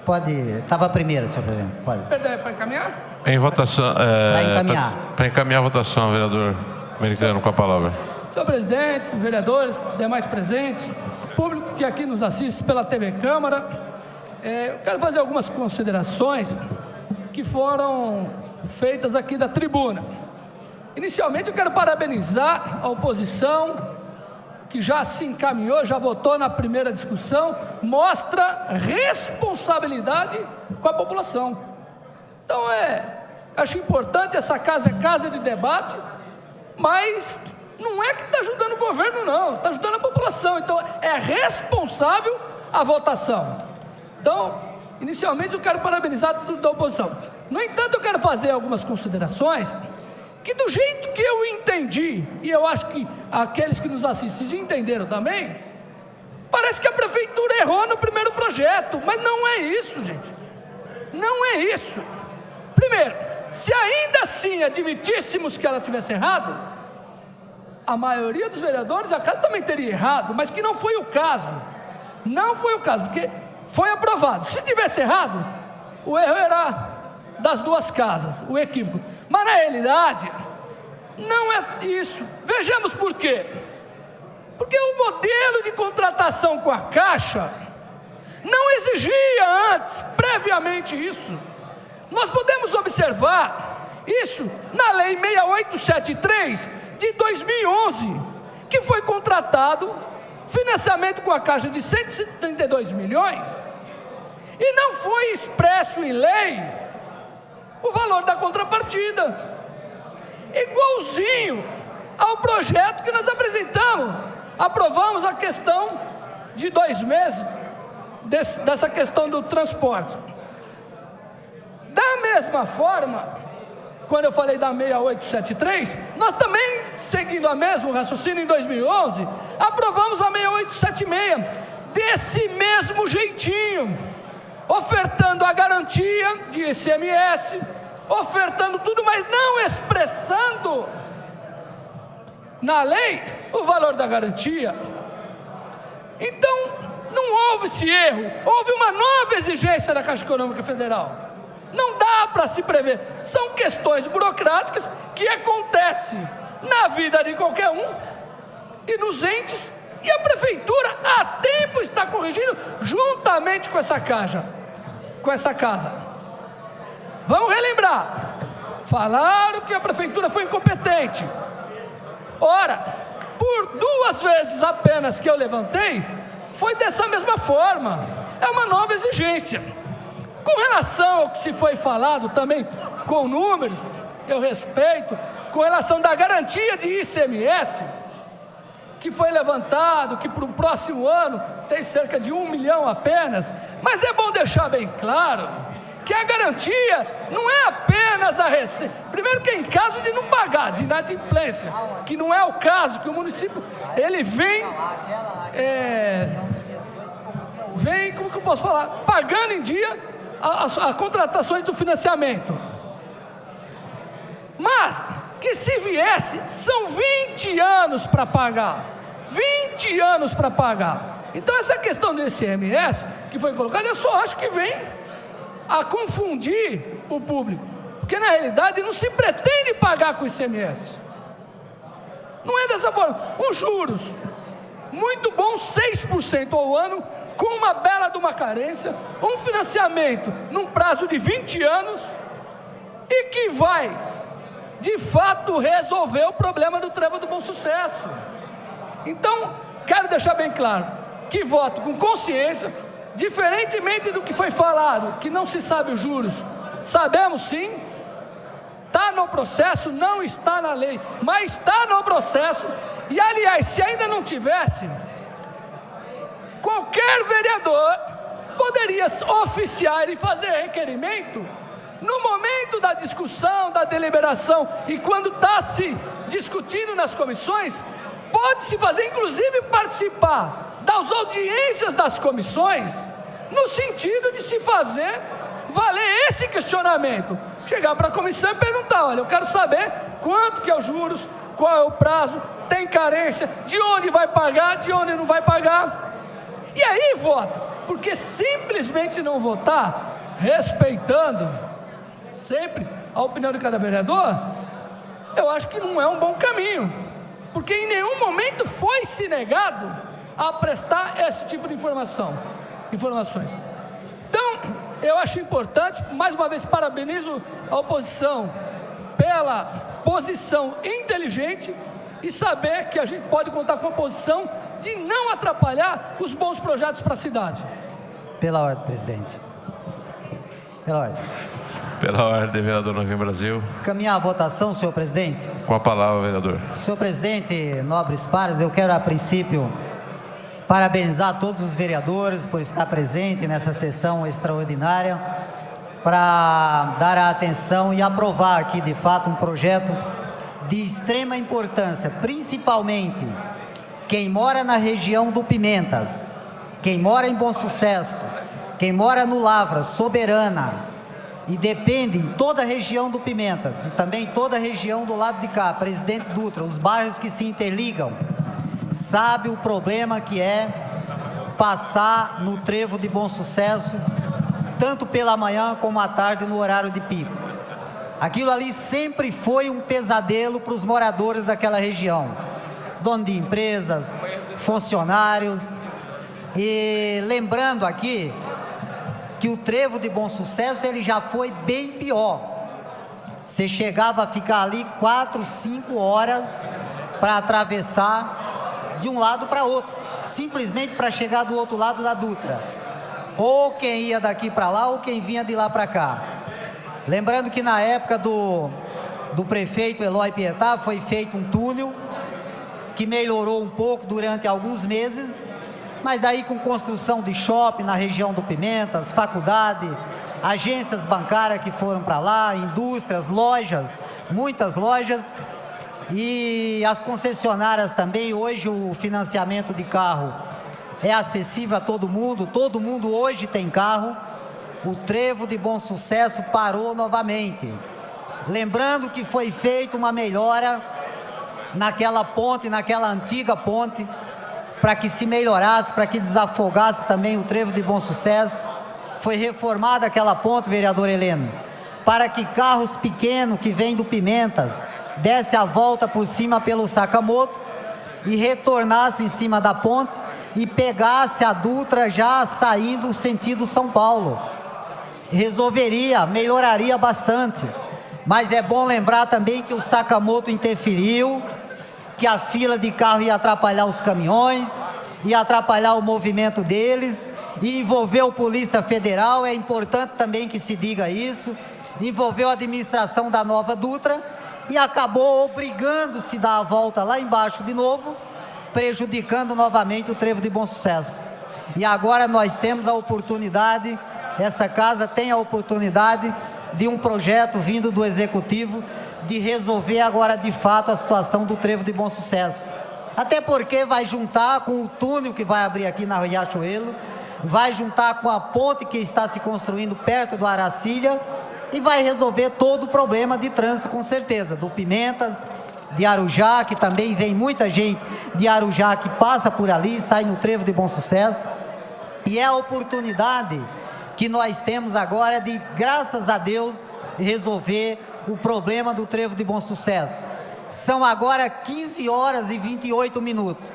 Pode. Estava primeiro, senhor presidente. Pode. Perdão, para encaminhar? Em votação. Para encaminhar. Para encaminhar a votação, vereador Americano, com a palavra. Senhor presidente, vereadores, demais presentes, público que aqui nos assiste pela TV Câmara, eu quero fazer algumas considerações que foram feitas aqui da tribuna. Inicialmente eu quero parabenizar a oposição, que já se encaminhou, já votou na primeira discussão, mostra responsabilidade com a população. Então acho importante, essa casa é casa de debate, mas não é que está ajudando o governo não, está ajudando a população, então é responsável a votação. Então, inicialmente eu quero parabenizar tudo da oposição. No entanto, eu quero fazer algumas considerações que do jeito que eu entendi, e eu acho que aqueles que nos assistem entenderam também, parece que a prefeitura errou no primeiro projeto, mas não é isso, gente. Não é isso. Primeiro, se ainda assim admitíssemos que ela tivesse errado, a maioria dos vereadores, a casa também teria errado, mas que não foi o caso. Não foi o caso, porque foi aprovado. Se tivesse errado, o erro era das duas casas, o equívoco. Mas na realidade, não é isso. Vejamos por quê. Porque o modelo de contratação com a Caixa não exigia antes, previamente isso. Nós podemos observar isso na Lei 6873 de 2011, que foi contratado financiamento com a Caixa de 132 milhões e não foi expresso em lei o valor da contrapartida, igualzinho ao projeto que nós aprovamos a questão de 2 meses dessa questão do transporte. Da mesma forma, quando eu falei da 6873, nós também, seguindo o mesmo raciocínio, em 2011, aprovamos a 6876, desse mesmo jeitinho. ofertando a garantia de ICMS, ofertando tudo, mas não expressando na lei o valor da garantia. Então, não houve esse erro, houve uma nova exigência da Caixa Econômica Federal. Não dá para se prever, são questões burocráticas que acontecem na vida de qualquer um e nos entes, e a Prefeitura há tempo está corrigindo juntamente com essa casa. Vamos relembrar, falaram que a Prefeitura foi incompetente. Ora, por 2 vezes apenas que eu levantei, foi dessa mesma forma, é uma nova exigência. Com relação ao que se foi falado também, com números, eu respeito, com relação da garantia de ICMS, que foi levantado, que para o próximo ano tem cerca de 1 milhão apenas, mas é bom deixar bem claro que a garantia não é apenas a receita. Primeiro que é em caso de não pagar, de inadimplência, que não é o caso, que o município, ele vem, como que eu posso falar, pagando em dia as contratações do financiamento. Mas, que se viesse, são 20 anos para pagar. 20 anos para pagar. Então essa questão do ICMS que foi colocada, eu só acho que vem a confundir o público, porque na realidade não se pretende pagar com o ICMS, não é dessa forma. Os juros, muito bom, 6% ao ano, com uma bela de uma carência, um financiamento num prazo de 20 anos, e que vai, de fato, resolver o problema do Trevo do Bom Sucesso. Então, quero deixar bem claro, que voto com consciência. Diferentemente do que foi falado, que não se sabe os juros, sabemos sim, está no processo, não está na lei, mas está no processo. E aliás, se ainda não tivesse, qualquer vereador poderia oficiar e fazer requerimento no momento da discussão, da deliberação, e quando está se discutindo nas comissões, pode-se fazer, inclusive participar das audiências das comissões, no sentido de se fazer valer esse questionamento, chegar para a comissão e perguntar: olha, eu quero saber quanto que é os juros, qual é o prazo, tem carência, de onde vai pagar, de onde não vai pagar, e aí vota. Porque simplesmente não votar, respeitando sempre a opinião de cada vereador, eu acho que não é um bom caminho, porque em nenhum momento foi se negado a prestar esse tipo de informações. Então, eu acho importante, mais uma vez parabenizo a oposição pela posição inteligente e saber que a gente pode contar com a oposição de não atrapalhar os bons projetos para a cidade. Pela ordem, presidente. Pela ordem. Pela ordem, vereador Novinho Brasil. Caminhar a votação, senhor presidente. Com a palavra, vereador. Senhor presidente, nobres pares, eu quero a princípio parabenizar todos os vereadores por estar presente nessa sessão extraordinária, para dar a atenção e aprovar aqui, de fato, um projeto de extrema importância, principalmente quem mora na região do Pimentas, quem mora em Bom Sucesso, quem mora no Lavra, Soberana, e depende em toda a região do Pimentas, e também toda a região do lado de cá, Presidente Dutra, os bairros que se interligam, sabe o problema que é passar no Trevo de Bom Sucesso, tanto pela manhã como à tarde no horário de pico. Aquilo ali sempre foi um pesadelo para os moradores daquela região, dono de empresas, funcionários. E lembrando aqui que o Trevo de Bom Sucesso ele já foi bem pior. Você chegava a ficar ali 4, 5 horas para atravessar de um lado para outro, simplesmente para chegar do outro lado da Dutra, ou quem ia daqui para lá ou quem vinha de lá para cá. Lembrando que na época do prefeito Eloy Pietá foi feito um túnel que melhorou um pouco durante alguns meses, mas daí com construção de shopping na região do Pimentas, faculdade, agências bancárias que foram para lá, indústrias, lojas, muitas lojas, e as concessionárias também. Hoje o financiamento de carro é acessível a todo mundo hoje tem carro, o trevo de Bom Sucesso parou novamente. Lembrando que foi feita uma melhora naquela ponte, naquela antiga ponte, para que se melhorasse, para que desafogasse também o trevo de Bom Sucesso. Foi reformada aquela ponte, vereador Heleno, para que carros pequenos que vêm do Pimentas desse a volta por cima pelo Sakamoto e retornasse em cima da ponte e pegasse a Dutra já saindo sentido São Paulo. Resolveria, melhoraria bastante. Mas é bom lembrar também que o Sakamoto interferiu, que a fila de carro ia atrapalhar os caminhões, ia atrapalhar o movimento deles, e envolveu Polícia Federal, é importante também que se diga isso, envolveu a administração da Nova Dutra e acabou obrigando-se a dar a volta lá embaixo de novo, prejudicando novamente o trevo de Bom Sucesso. E agora nós temos a oportunidade, essa casa tem a oportunidade de um projeto vindo do Executivo de resolver agora de fato a situação do trevo de Bom Sucesso. Até porque vai juntar com o túnel que vai abrir aqui na Riachuelo, vai juntar com a ponte que está se construindo perto do Aracília e vai resolver todo o problema de trânsito com certeza, do Pimentas, de Arujá, que também vem muita gente de Arujá que passa por ali, sai no trevo de Bom Sucesso. E é a oportunidade que nós temos agora de, graças a Deus, resolver o problema do trevo de Bom Sucesso. São agora 15 horas e 28 minutos.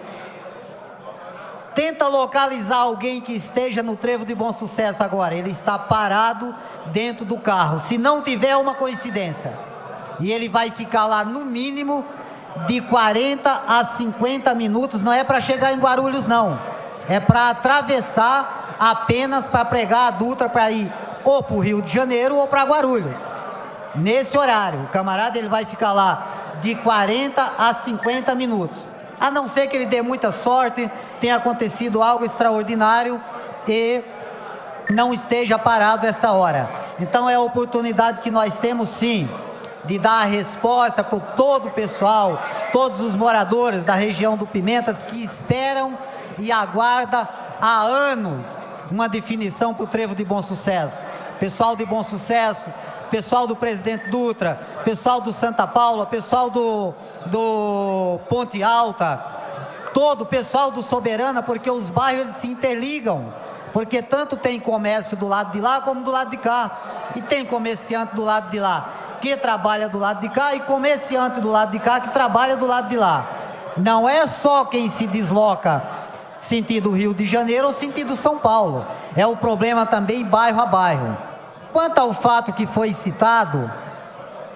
Tenta localizar alguém que esteja no trevo de Bom Sucesso agora. Ele está parado dentro do carro. Se não tiver uma coincidência. E ele vai ficar lá no mínimo de 40 a 50 minutos. Não é para chegar em Guarulhos, não. É para atravessar apenas para pregar a Dutra para ir ou para o Rio de Janeiro ou para Guarulhos. Nesse horário, o camarada ele vai ficar lá de 40 a 50 minutos. A não ser que ele dê muita sorte, tenha acontecido algo extraordinário e não esteja parado esta hora. Então é a oportunidade que nós temos sim, de dar a resposta para todo o pessoal, todos os moradores da região do Pimentas que esperam e aguardam há anos uma definição para o trevo de Bom Sucesso. Pessoal de Bom Sucesso, pessoal do Presidente Dutra, pessoal do Santa Paula, pessoal do Ponte Alta, todo o pessoal do Soberana, porque os bairros se interligam, porque tanto tem comércio do lado de lá como do lado de cá, e tem comerciante do lado de lá que trabalha do lado de cá e comerciante do lado de cá que trabalha do lado de lá. Não é só quem se desloca sentido Rio de Janeiro ou sentido São Paulo, é o problema também bairro a bairro. Quanto ao fato que foi citado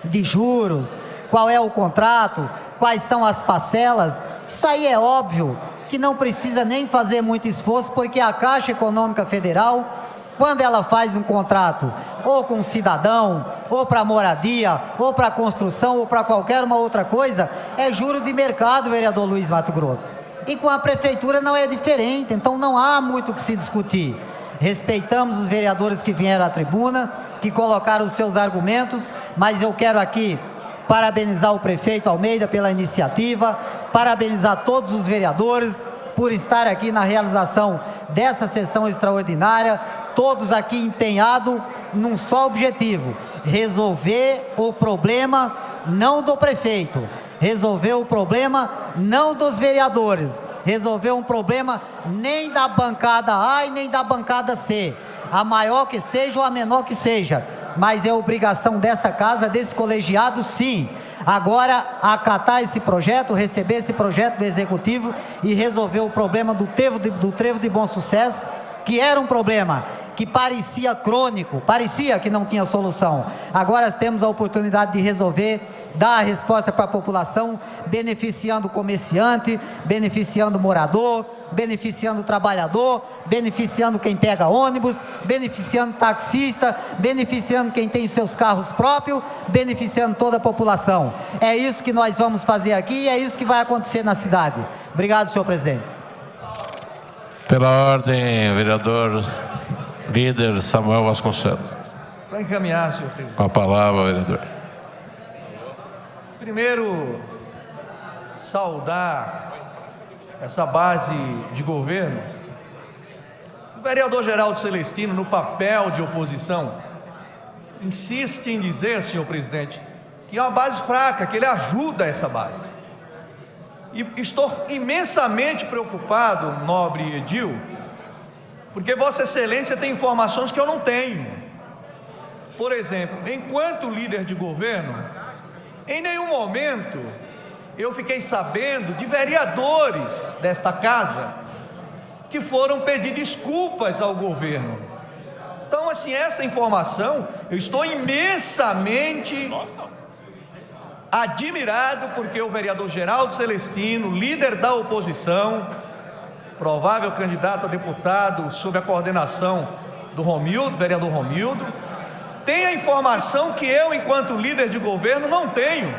de juros, qual é o contrato, quais são as parcelas, isso aí é óbvio que não precisa nem fazer muito esforço, porque a Caixa Econômica Federal, quando ela faz um contrato, ou com um cidadão, ou para moradia, ou para construção, ou para qualquer uma outra coisa, é juro de mercado, vereador Luiz Mato Grosso. E com a Prefeitura não é diferente, então não há muito o que se discutir. Respeitamos os vereadores que vieram à tribuna, que colocaram os seus argumentos, mas eu quero aqui parabenizar o prefeito Almeida pela iniciativa, parabenizar todos os vereadores por estar aqui na realização dessa sessão extraordinária, todos aqui empenhados num só objetivo: resolver o problema não do prefeito, resolver o problema não dos vereadores, resolver um problema nem da bancada A e nem da bancada C, a maior que seja ou a menor que seja, mas é obrigação dessa casa, desse colegiado, sim, agora acatar esse projeto, receber esse projeto do Executivo e resolver o problema do trevo de Bom Sucesso, que era um problema que parecia crônico, parecia que não tinha solução. Agora temos a oportunidade de resolver, dar a resposta para a população, beneficiando o comerciante, beneficiando o morador, beneficiando o trabalhador, beneficiando quem pega ônibus, beneficiando o taxista, beneficiando quem tem seus carros próprios, beneficiando toda a população. É isso que nós vamos fazer aqui e é isso que vai acontecer na cidade. Obrigado, senhor presidente. Pela ordem, vereador líder Samuel Vasconcelos. Para encaminhar, senhor presidente. Com a palavra, vereador. Primeiro, saudar essa base de governo. vereador Geraldo Celestino, no papel de oposição, insiste em dizer, senhor presidente, que é uma base fraca, que ele ajuda essa base. E estou imensamente preocupado, nobre Edil, porque Vossa Excelência tem informações que eu não tenho. Por exemplo, enquanto líder de governo, em nenhum momento eu fiquei sabendo de vereadores desta casa que foram pedir desculpas ao governo. Então, assim, essa informação, eu estou imensamente admirado, porque o vereador Geraldo Celestino, líder da oposição, provável candidato a deputado sob a coordenação do Romildo, vereador Romildo, tem a informação que eu, enquanto líder de governo, não tenho,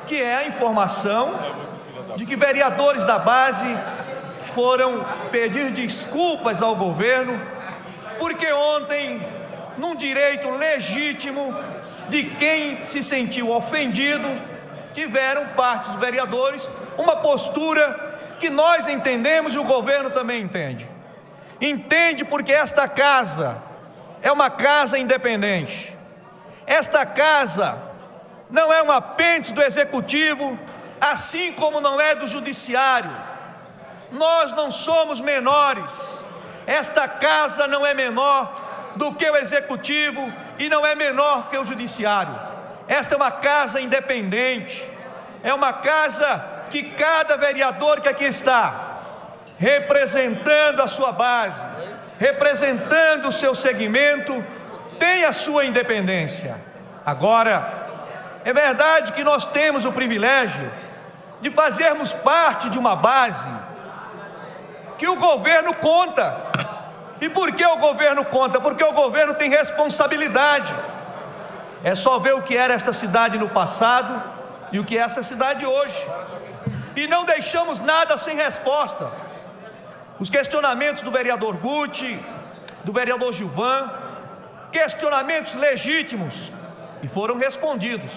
que é a informação de que vereadores da base foram pedir desculpas ao governo, porque ontem, num direito legítimo de quem se sentiu ofendido, tiveram parte dos vereadores uma postura que nós entendemos e o governo também entende. Entende porque esta casa é uma casa independente. Esta casa não é um apêndice do executivo, assim como não é do judiciário. Nós não somos menores. Esta casa não é menor do que o executivo e não é menor que o judiciário. Esta é uma casa independente. É uma casa que cada vereador que aqui está, representando a sua base, representando o seu segmento, tem a sua independência. Agora, é verdade que nós temos o privilégio de fazermos parte de uma base que o governo conta. E por que o governo conta? Porque o governo tem responsabilidade. É só ver o que era esta cidade no passado e o que é essa cidade hoje. E não deixamos nada sem resposta. Os questionamentos do vereador Guti, do vereador Gilvan, questionamentos legítimos, e foram respondidos.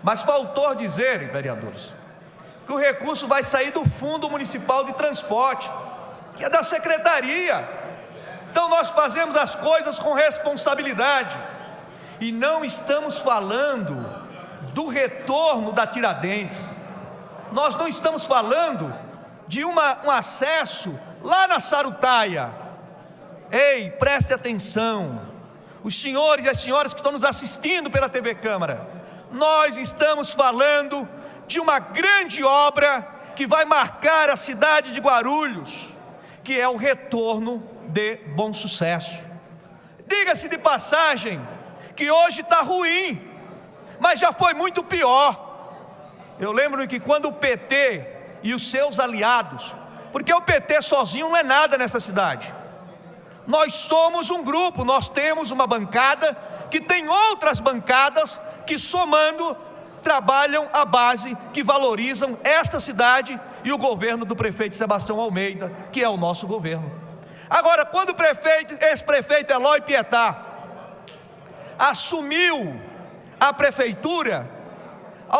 Mas faltou dizer, vereadores, que o recurso vai sair do Fundo Municipal de Transporte, que é da Secretaria. Então nós fazemos as coisas com responsabilidade. E não estamos falando do retorno da Tiradentes. Nós não estamos falando de um acesso lá na Sarutaia. Ei, preste atenção, os senhores e as senhoras que estão nos assistindo pela TV Câmara, nós estamos falando de uma grande obra que vai marcar a cidade de Guarulhos, que é o retorno de Bom Sucesso. Diga-se de passagem que hoje está ruim, mas já foi muito pior. Eu lembro que quando o PT e os seus aliados, porque o PT sozinho não é nada nessa cidade, nós somos um grupo, nós temos uma bancada que tem outras bancadas que, somando, trabalham a base, que valorizam esta cidade e o governo do prefeito Sebastião Almeida, que é o nosso governo. Agora, quando o ex-prefeito Eloy Pietá assumiu a prefeitura,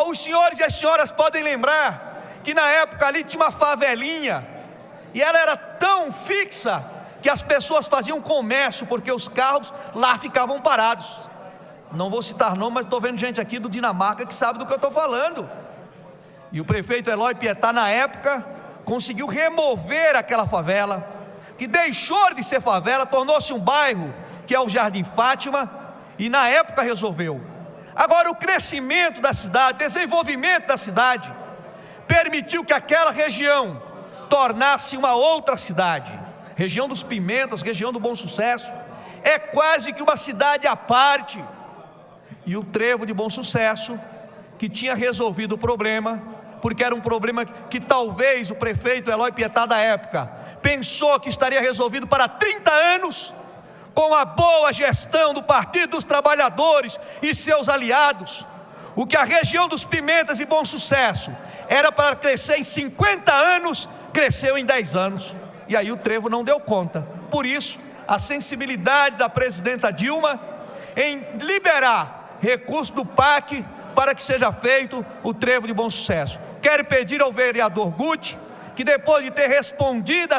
os senhores e as senhoras podem lembrar que na época ali tinha uma favelinha, e ela era tão fixa que as pessoas faziam comércio, porque os carros lá ficavam parados. Não vou citar nome, mas estou vendo gente aqui do Dinamarca que sabe do que eu estou falando. E o prefeito Eloy Pietá, na época, conseguiu remover aquela favela, que deixou de ser favela, tornou-se um bairro, que é o Jardim Fátima, e na época resolveu. Agora, o crescimento da cidade, desenvolvimento da cidade, permitiu que aquela região tornasse uma outra cidade. Região dos Pimentas, região do Bom Sucesso, é quase que uma cidade à parte. E o Trevo de Bom Sucesso, que tinha resolvido o problema, porque era um problema que talvez o prefeito Eloy Pietá da época pensou que estaria resolvido para 30 anos, com a boa gestão do Partido dos Trabalhadores e seus aliados. O que a região dos Pimentas e Bom Sucesso era para crescer em 50 anos, cresceu em 10 anos. E aí o Trevo não deu conta. Por isso, a sensibilidade da presidenta Dilma em liberar recurso do PAC para que seja feito o Trevo de Bom Sucesso. Quero pedir ao vereador Guti que, depois de ter respondido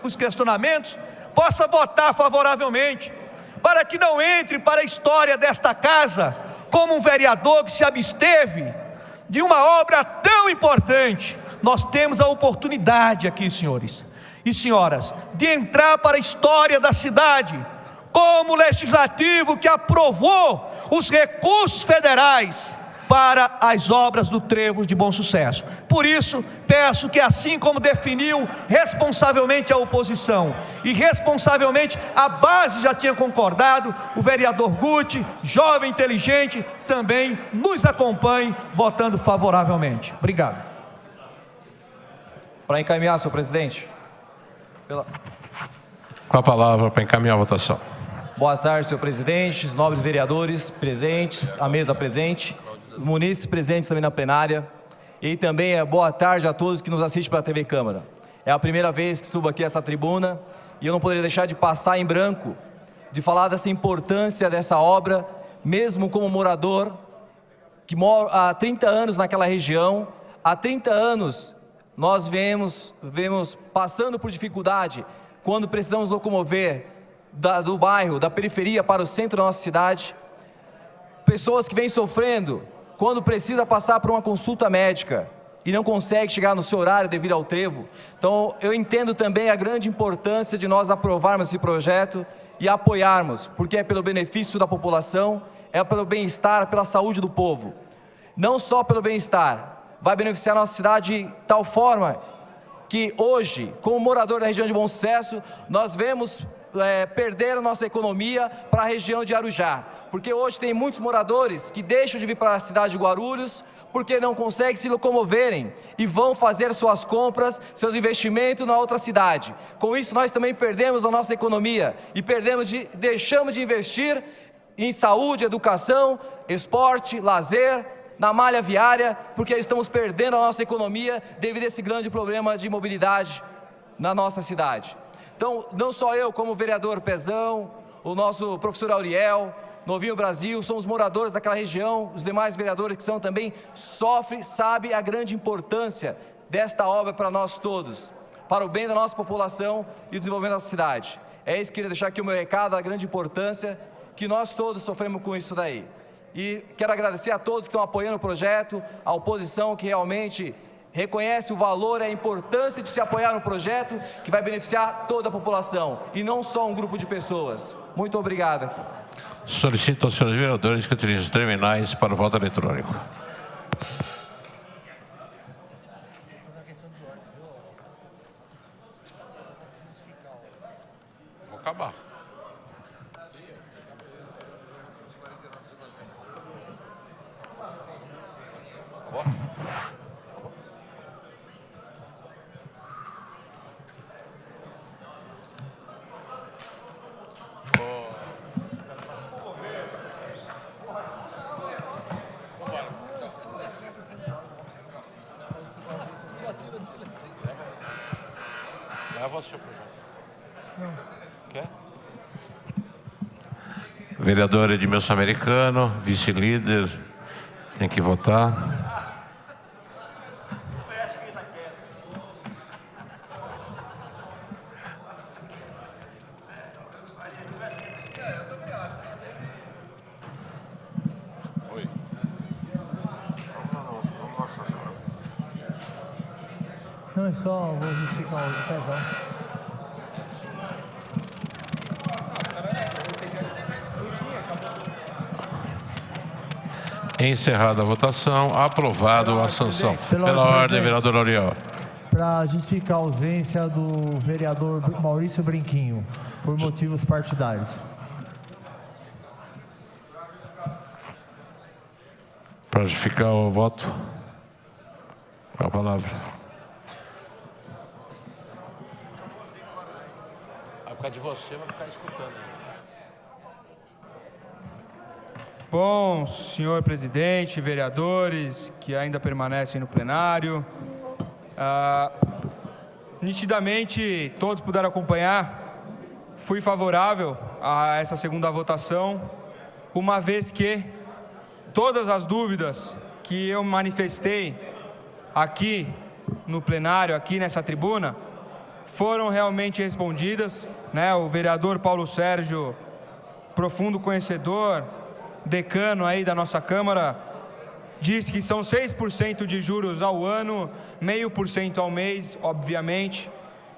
os questionamentos, possa votar favoravelmente, para que não entre para a história desta casa como um vereador que se absteve de uma obra tão importante. Nós temos a oportunidade aqui, senhores e senhoras, de entrar para a história da cidade como legislativo que aprovou os recursos federais para as obras do Trevo de Bom Sucesso. Por isso, peço que, assim como definiu responsavelmente a oposição e responsavelmente a base já tinha concordado, o vereador Guti, jovem inteligente, também nos acompanhe votando favoravelmente. Obrigado. Para encaminhar, senhor presidente. Com a palavra para encaminhar a votação. Boa tarde, senhor presidente, os nobres vereadores presentes, a mesa presente, os munícipes presentes também na plenária, e também boa tarde a todos que nos assistem pela TV Câmara. É a primeira vez que subo aqui a essa tribuna e eu não poderia deixar de passar em branco, de falar dessa importância dessa obra, mesmo como morador que mora há 30 anos naquela região. Há 30 anos nós vemos passando por dificuldade quando precisamos locomover do bairro, da periferia para o centro da nossa cidade. Pessoas que vêm sofrendo quando precisa passar por uma consulta médica e não consegue chegar no seu horário devido ao trevo. Então, eu entendo também a grande importância de nós aprovarmos esse projeto e apoiarmos, porque é pelo benefício da população, é pelo bem-estar, pela saúde do povo. Não só pelo bem-estar, vai beneficiar a nossa cidade de tal forma que hoje, como morador da região de Bom Sucesso, nós vemos perder a nossa economia para a região de Arujá, porque hoje tem muitos moradores que deixam de vir para a cidade de Guarulhos porque não conseguem se locomoverem e vão fazer suas compras, seus investimentos na outra cidade. Com isso nós também perdemos a nossa economia e deixamos de investir em saúde, educação, esporte, lazer, na malha viária, porque estamos perdendo a nossa economia devido a esse grande problema de mobilidade na nossa cidade. Então, não só eu, como o vereador Pezão, o nosso professor Auriel, Novinho Brasil, somos moradores daquela região, os demais vereadores que são também, sabem a grande importância desta obra para nós todos, para o bem da nossa população e o desenvolvimento da cidade. É isso que eu queria deixar aqui o meu recado, a grande importância, que nós todos sofremos com isso daí. E quero agradecer a todos que estão apoiando o projeto, a oposição que realmente reconhece o valor e a importância de se apoiar no projeto que vai beneficiar toda a população e não só um grupo de pessoas. Muito obrigado. Solicito aos senhores vereadores que utilizem os terminais para o voto eletrônico. Vou acabar. Leva o seu projeto. Quer? Vereador Edmilson Americano, vice-líder, tem que votar. Não, é só vou justificar o Pezão. Encerrada a votação, aprovado a sanção. Pela ordem, vereador Auriel. Para justificar a ausência do vereador Maurício Brinquinho, por motivos partidários. Para justificar o voto. Com a palavra. Por causa de você, vai ficar escutando. Bom, senhor presidente, vereadores que ainda permanecem no plenário, nitidamente todos puderam acompanhar, fui favorável a essa segunda votação, uma vez que todas as dúvidas que eu manifestei aqui no plenário, aqui nessa tribuna, foram realmente respondidas, né? O vereador Paulo Sérgio, profundo conhecedor, decano aí da nossa Câmara, disse que são 6% de juros ao ano, 0,5% ao mês, obviamente,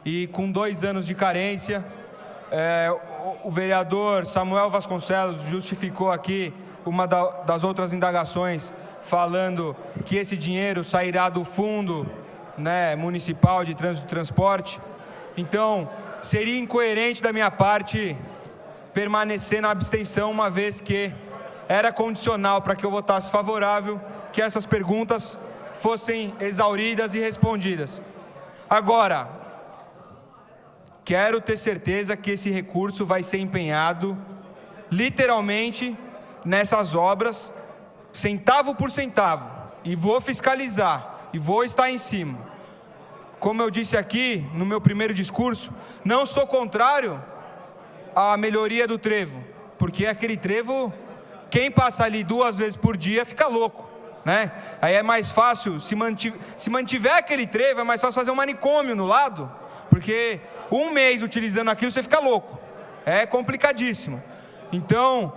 e com 2 anos de carência. O vereador Samuel Vasconcelos justificou aqui uma das outras indagações, falando que esse dinheiro sairá do fundo, né, municipal de trânsito e transporte. Então, seria incoerente da minha parte permanecer na abstenção, uma vez que era condicional para que eu votasse favorável que essas perguntas fossem exauridas e respondidas. Agora, quero ter certeza que esse recurso vai ser empenhado literalmente nessas obras, centavo por centavo, e vou fiscalizar, e vou estar em cima. Como eu disse aqui no meu primeiro discurso, não sou contrário à melhoria do trevo, porque aquele trevo, quem passa ali 2 vezes por dia fica louco, né? Aí é mais fácil, se mantiver aquele trevo, é mais fácil fazer um manicômio no lado, porque 1 mês utilizando aquilo você fica louco, é complicadíssimo. Então,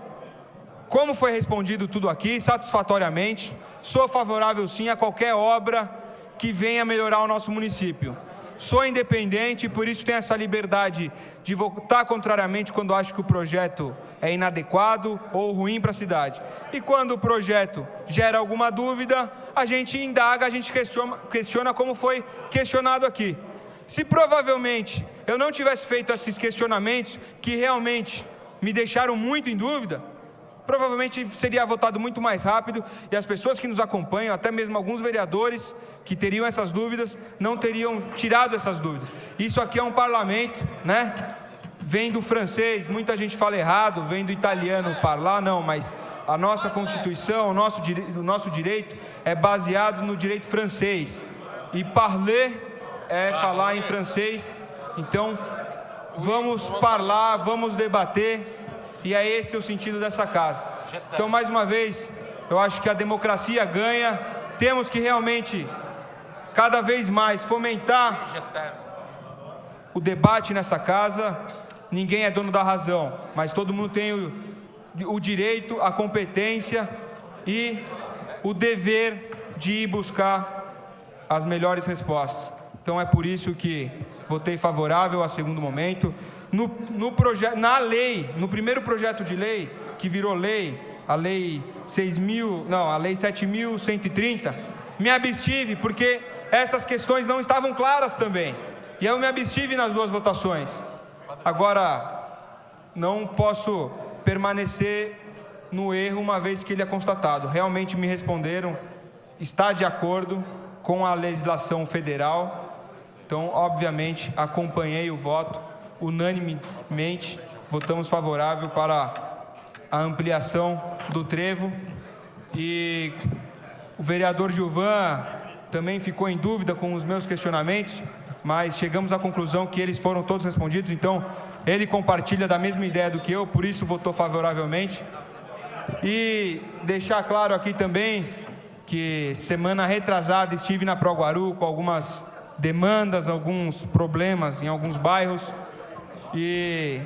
como foi respondido tudo aqui, satisfatoriamente, sou favorável sim a qualquer obra que venha melhorar o nosso município. Sou independente e por isso tenho essa liberdade de votar contrariamente quando acho que o projeto é inadequado ou ruim para a cidade. E quando o projeto gera alguma dúvida, a gente indaga, a gente questiona como foi questionado aqui. Se provavelmente eu não tivesse feito esses questionamentos que realmente me deixaram muito em dúvida, provavelmente seria votado muito mais rápido e as pessoas que nos acompanham, até mesmo alguns vereadores que teriam essas dúvidas, não teriam tirado essas dúvidas. Isso aqui é um parlamento, né? Vem do francês, muita gente fala errado, vem do italiano parlar, não, mas a nossa Constituição, o nosso direito é baseado no direito francês. E parler é falar em francês. Então, vamos falar, vamos debater. E é esse o sentido dessa casa. Então, mais uma vez, eu acho que a democracia ganha. Temos que realmente, cada vez mais, fomentar o debate nessa casa. Ninguém é dono da razão, mas todo mundo tem o direito, a competência e o dever de ir buscar as melhores respostas. Então, é por isso que votei favorável a segundo momento. No primeiro projeto de lei, que virou lei, a lei 7.130, me abstive porque essas questões não estavam claras também. E eu me abstive nas 2 votações. Agora, não posso permanecer no erro uma vez que ele é constatado. Realmente me responderam, está de acordo com a legislação federal. Então, obviamente, acompanhei o voto. Unanimemente, votamos favorável para a ampliação do trevo. E o vereador Gilvan também ficou em dúvida com os meus questionamentos, mas chegamos à conclusão que eles foram todos respondidos. Então, ele compartilha da mesma ideia do que eu, por isso votou favoravelmente. E deixar claro aqui também que semana retrasada estive na Proguaru com algumas demandas, alguns problemas em alguns bairros. E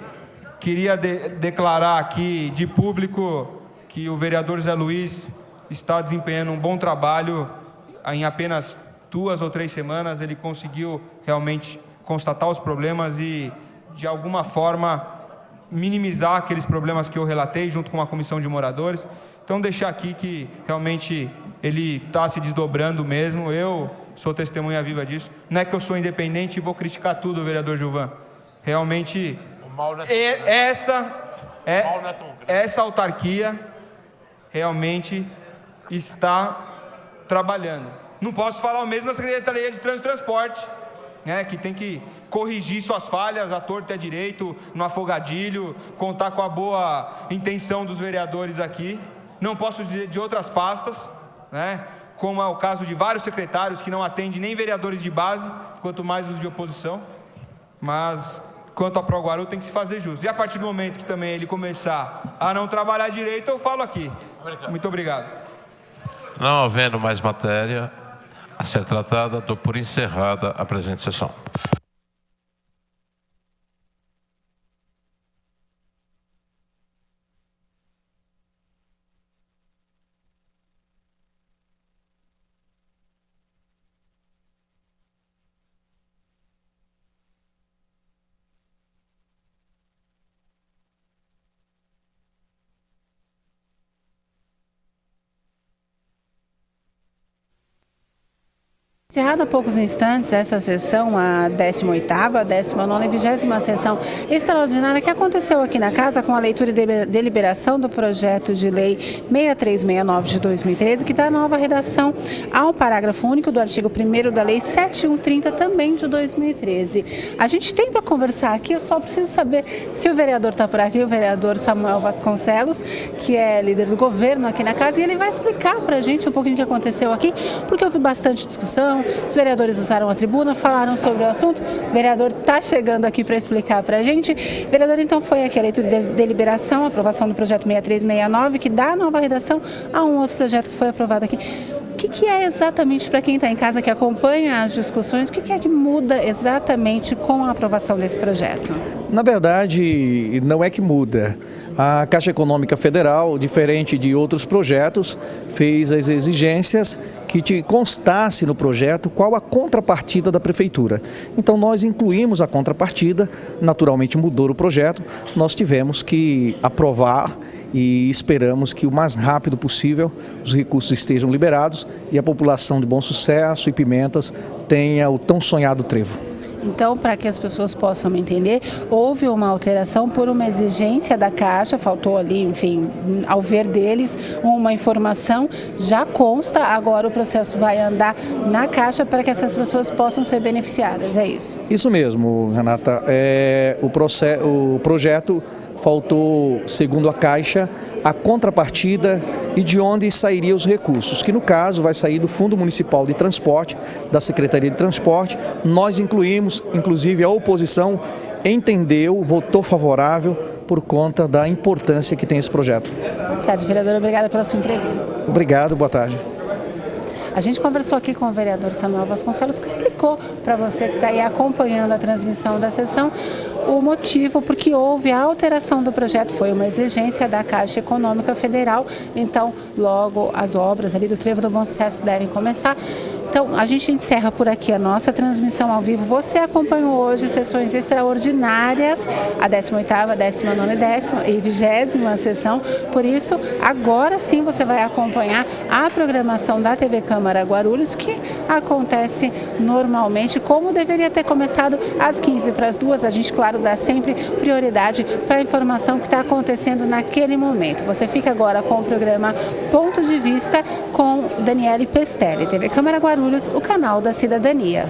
queria declarar aqui de público que o vereador Zé Luiz está desempenhando um bom trabalho. Em apenas 2 ou 3 semanas ele conseguiu realmente constatar os problemas e, de alguma forma, minimizar aqueles problemas que eu relatei junto com a comissão de moradores. Então, deixar aqui que realmente ele está se desdobrando mesmo. Eu sou testemunha viva disso. Não é que eu sou independente e vou criticar tudo, vereador Gilvan. Realmente, essa autarquia realmente está trabalhando. Não posso falar o mesmo da Secretaria de Trânsito e Transporte, né, que tem que corrigir suas falhas, à torta e à direito, no afogadilho, contar com a boa intenção dos vereadores aqui. Não posso dizer de outras pastas, né, como é o caso de vários secretários que não atendem nem vereadores de base, quanto mais os de oposição. Mas, quanto a Proguaru, tem que se fazer justo. E a partir do momento que também ele começar a não trabalhar direito, eu falo aqui. Muito obrigado. Não havendo mais matéria a ser tratada, dou por encerrada a presente sessão. Encerrada há poucos instantes essa sessão, a 18ª, a 19ª e 20ª sessão extraordinária que aconteceu aqui na Casa com a leitura e deliberação do projeto de lei 6369 de 2013, que dá nova redação ao parágrafo único do artigo 1º da lei 7130 também de 2013. A gente tem para conversar aqui, eu só preciso saber se o vereador está por aqui, o vereador Samuel Vasconcelos, que é líder do governo aqui na Casa, e ele vai explicar para a gente um pouquinho o que aconteceu aqui, porque houve bastante discussão. Os vereadores usaram a tribuna, falaram sobre o assunto. O vereador está chegando aqui para explicar para a gente. Vereador, então foi aqui a leitura de deliberação, a aprovação do projeto 6369, que dá nova redação a um outro projeto que foi aprovado aqui. O que é exatamente, para quem está em casa que acompanha as discussões, o que é que muda exatamente com a aprovação desse projeto? Na verdade, não é que muda. A Caixa Econômica Federal, diferente de outros projetos, fez as exigências que te constasse no projeto qual a contrapartida da Prefeitura. Então nós incluímos a contrapartida, naturalmente mudou o projeto, nós tivemos que aprovar e esperamos que o mais rápido possível os recursos estejam liberados e a população de Bom Sucesso e Pimentas tenha o tão sonhado trevo. Então, para que as pessoas possam entender, houve uma alteração por uma exigência da Caixa, faltou ali, enfim, ao ver deles, uma informação, já consta, agora o processo vai andar na Caixa para que essas pessoas possam ser beneficiadas, é isso? Isso mesmo, Renata. O projeto faltou, segundo a Caixa, a contrapartida e de onde sairiam os recursos, que no caso vai sair do Fundo Municipal de Transporte, da Secretaria de Transporte. Nós incluímos, inclusive a oposição entendeu, votou favorável por conta da importância que tem esse projeto. Certo, vereador, obrigada pela sua entrevista. Obrigado, boa tarde. A gente conversou aqui com o vereador Samuel Vasconcelos, que explicou para você que está aí acompanhando a transmissão da sessão o motivo porque houve a alteração do projeto, foi uma exigência da Caixa Econômica Federal, então logo as obras ali do Trevo do Bom Sucesso devem começar. Então, a gente encerra por aqui a nossa transmissão ao vivo. Você acompanhou hoje sessões extraordinárias, a 18ª, 19ª e 20ª sessão. Por isso, agora sim você vai acompanhar a programação da TV Câmara Guarulhos, que acontece normalmente, como deveria ter começado às 1:45. A gente, claro, dá sempre prioridade para a informação que está acontecendo naquele momento. Você fica agora com o programa Ponto de Vista com Daniele Pestelli. TV Câmara Guarulhos, o canal da cidadania.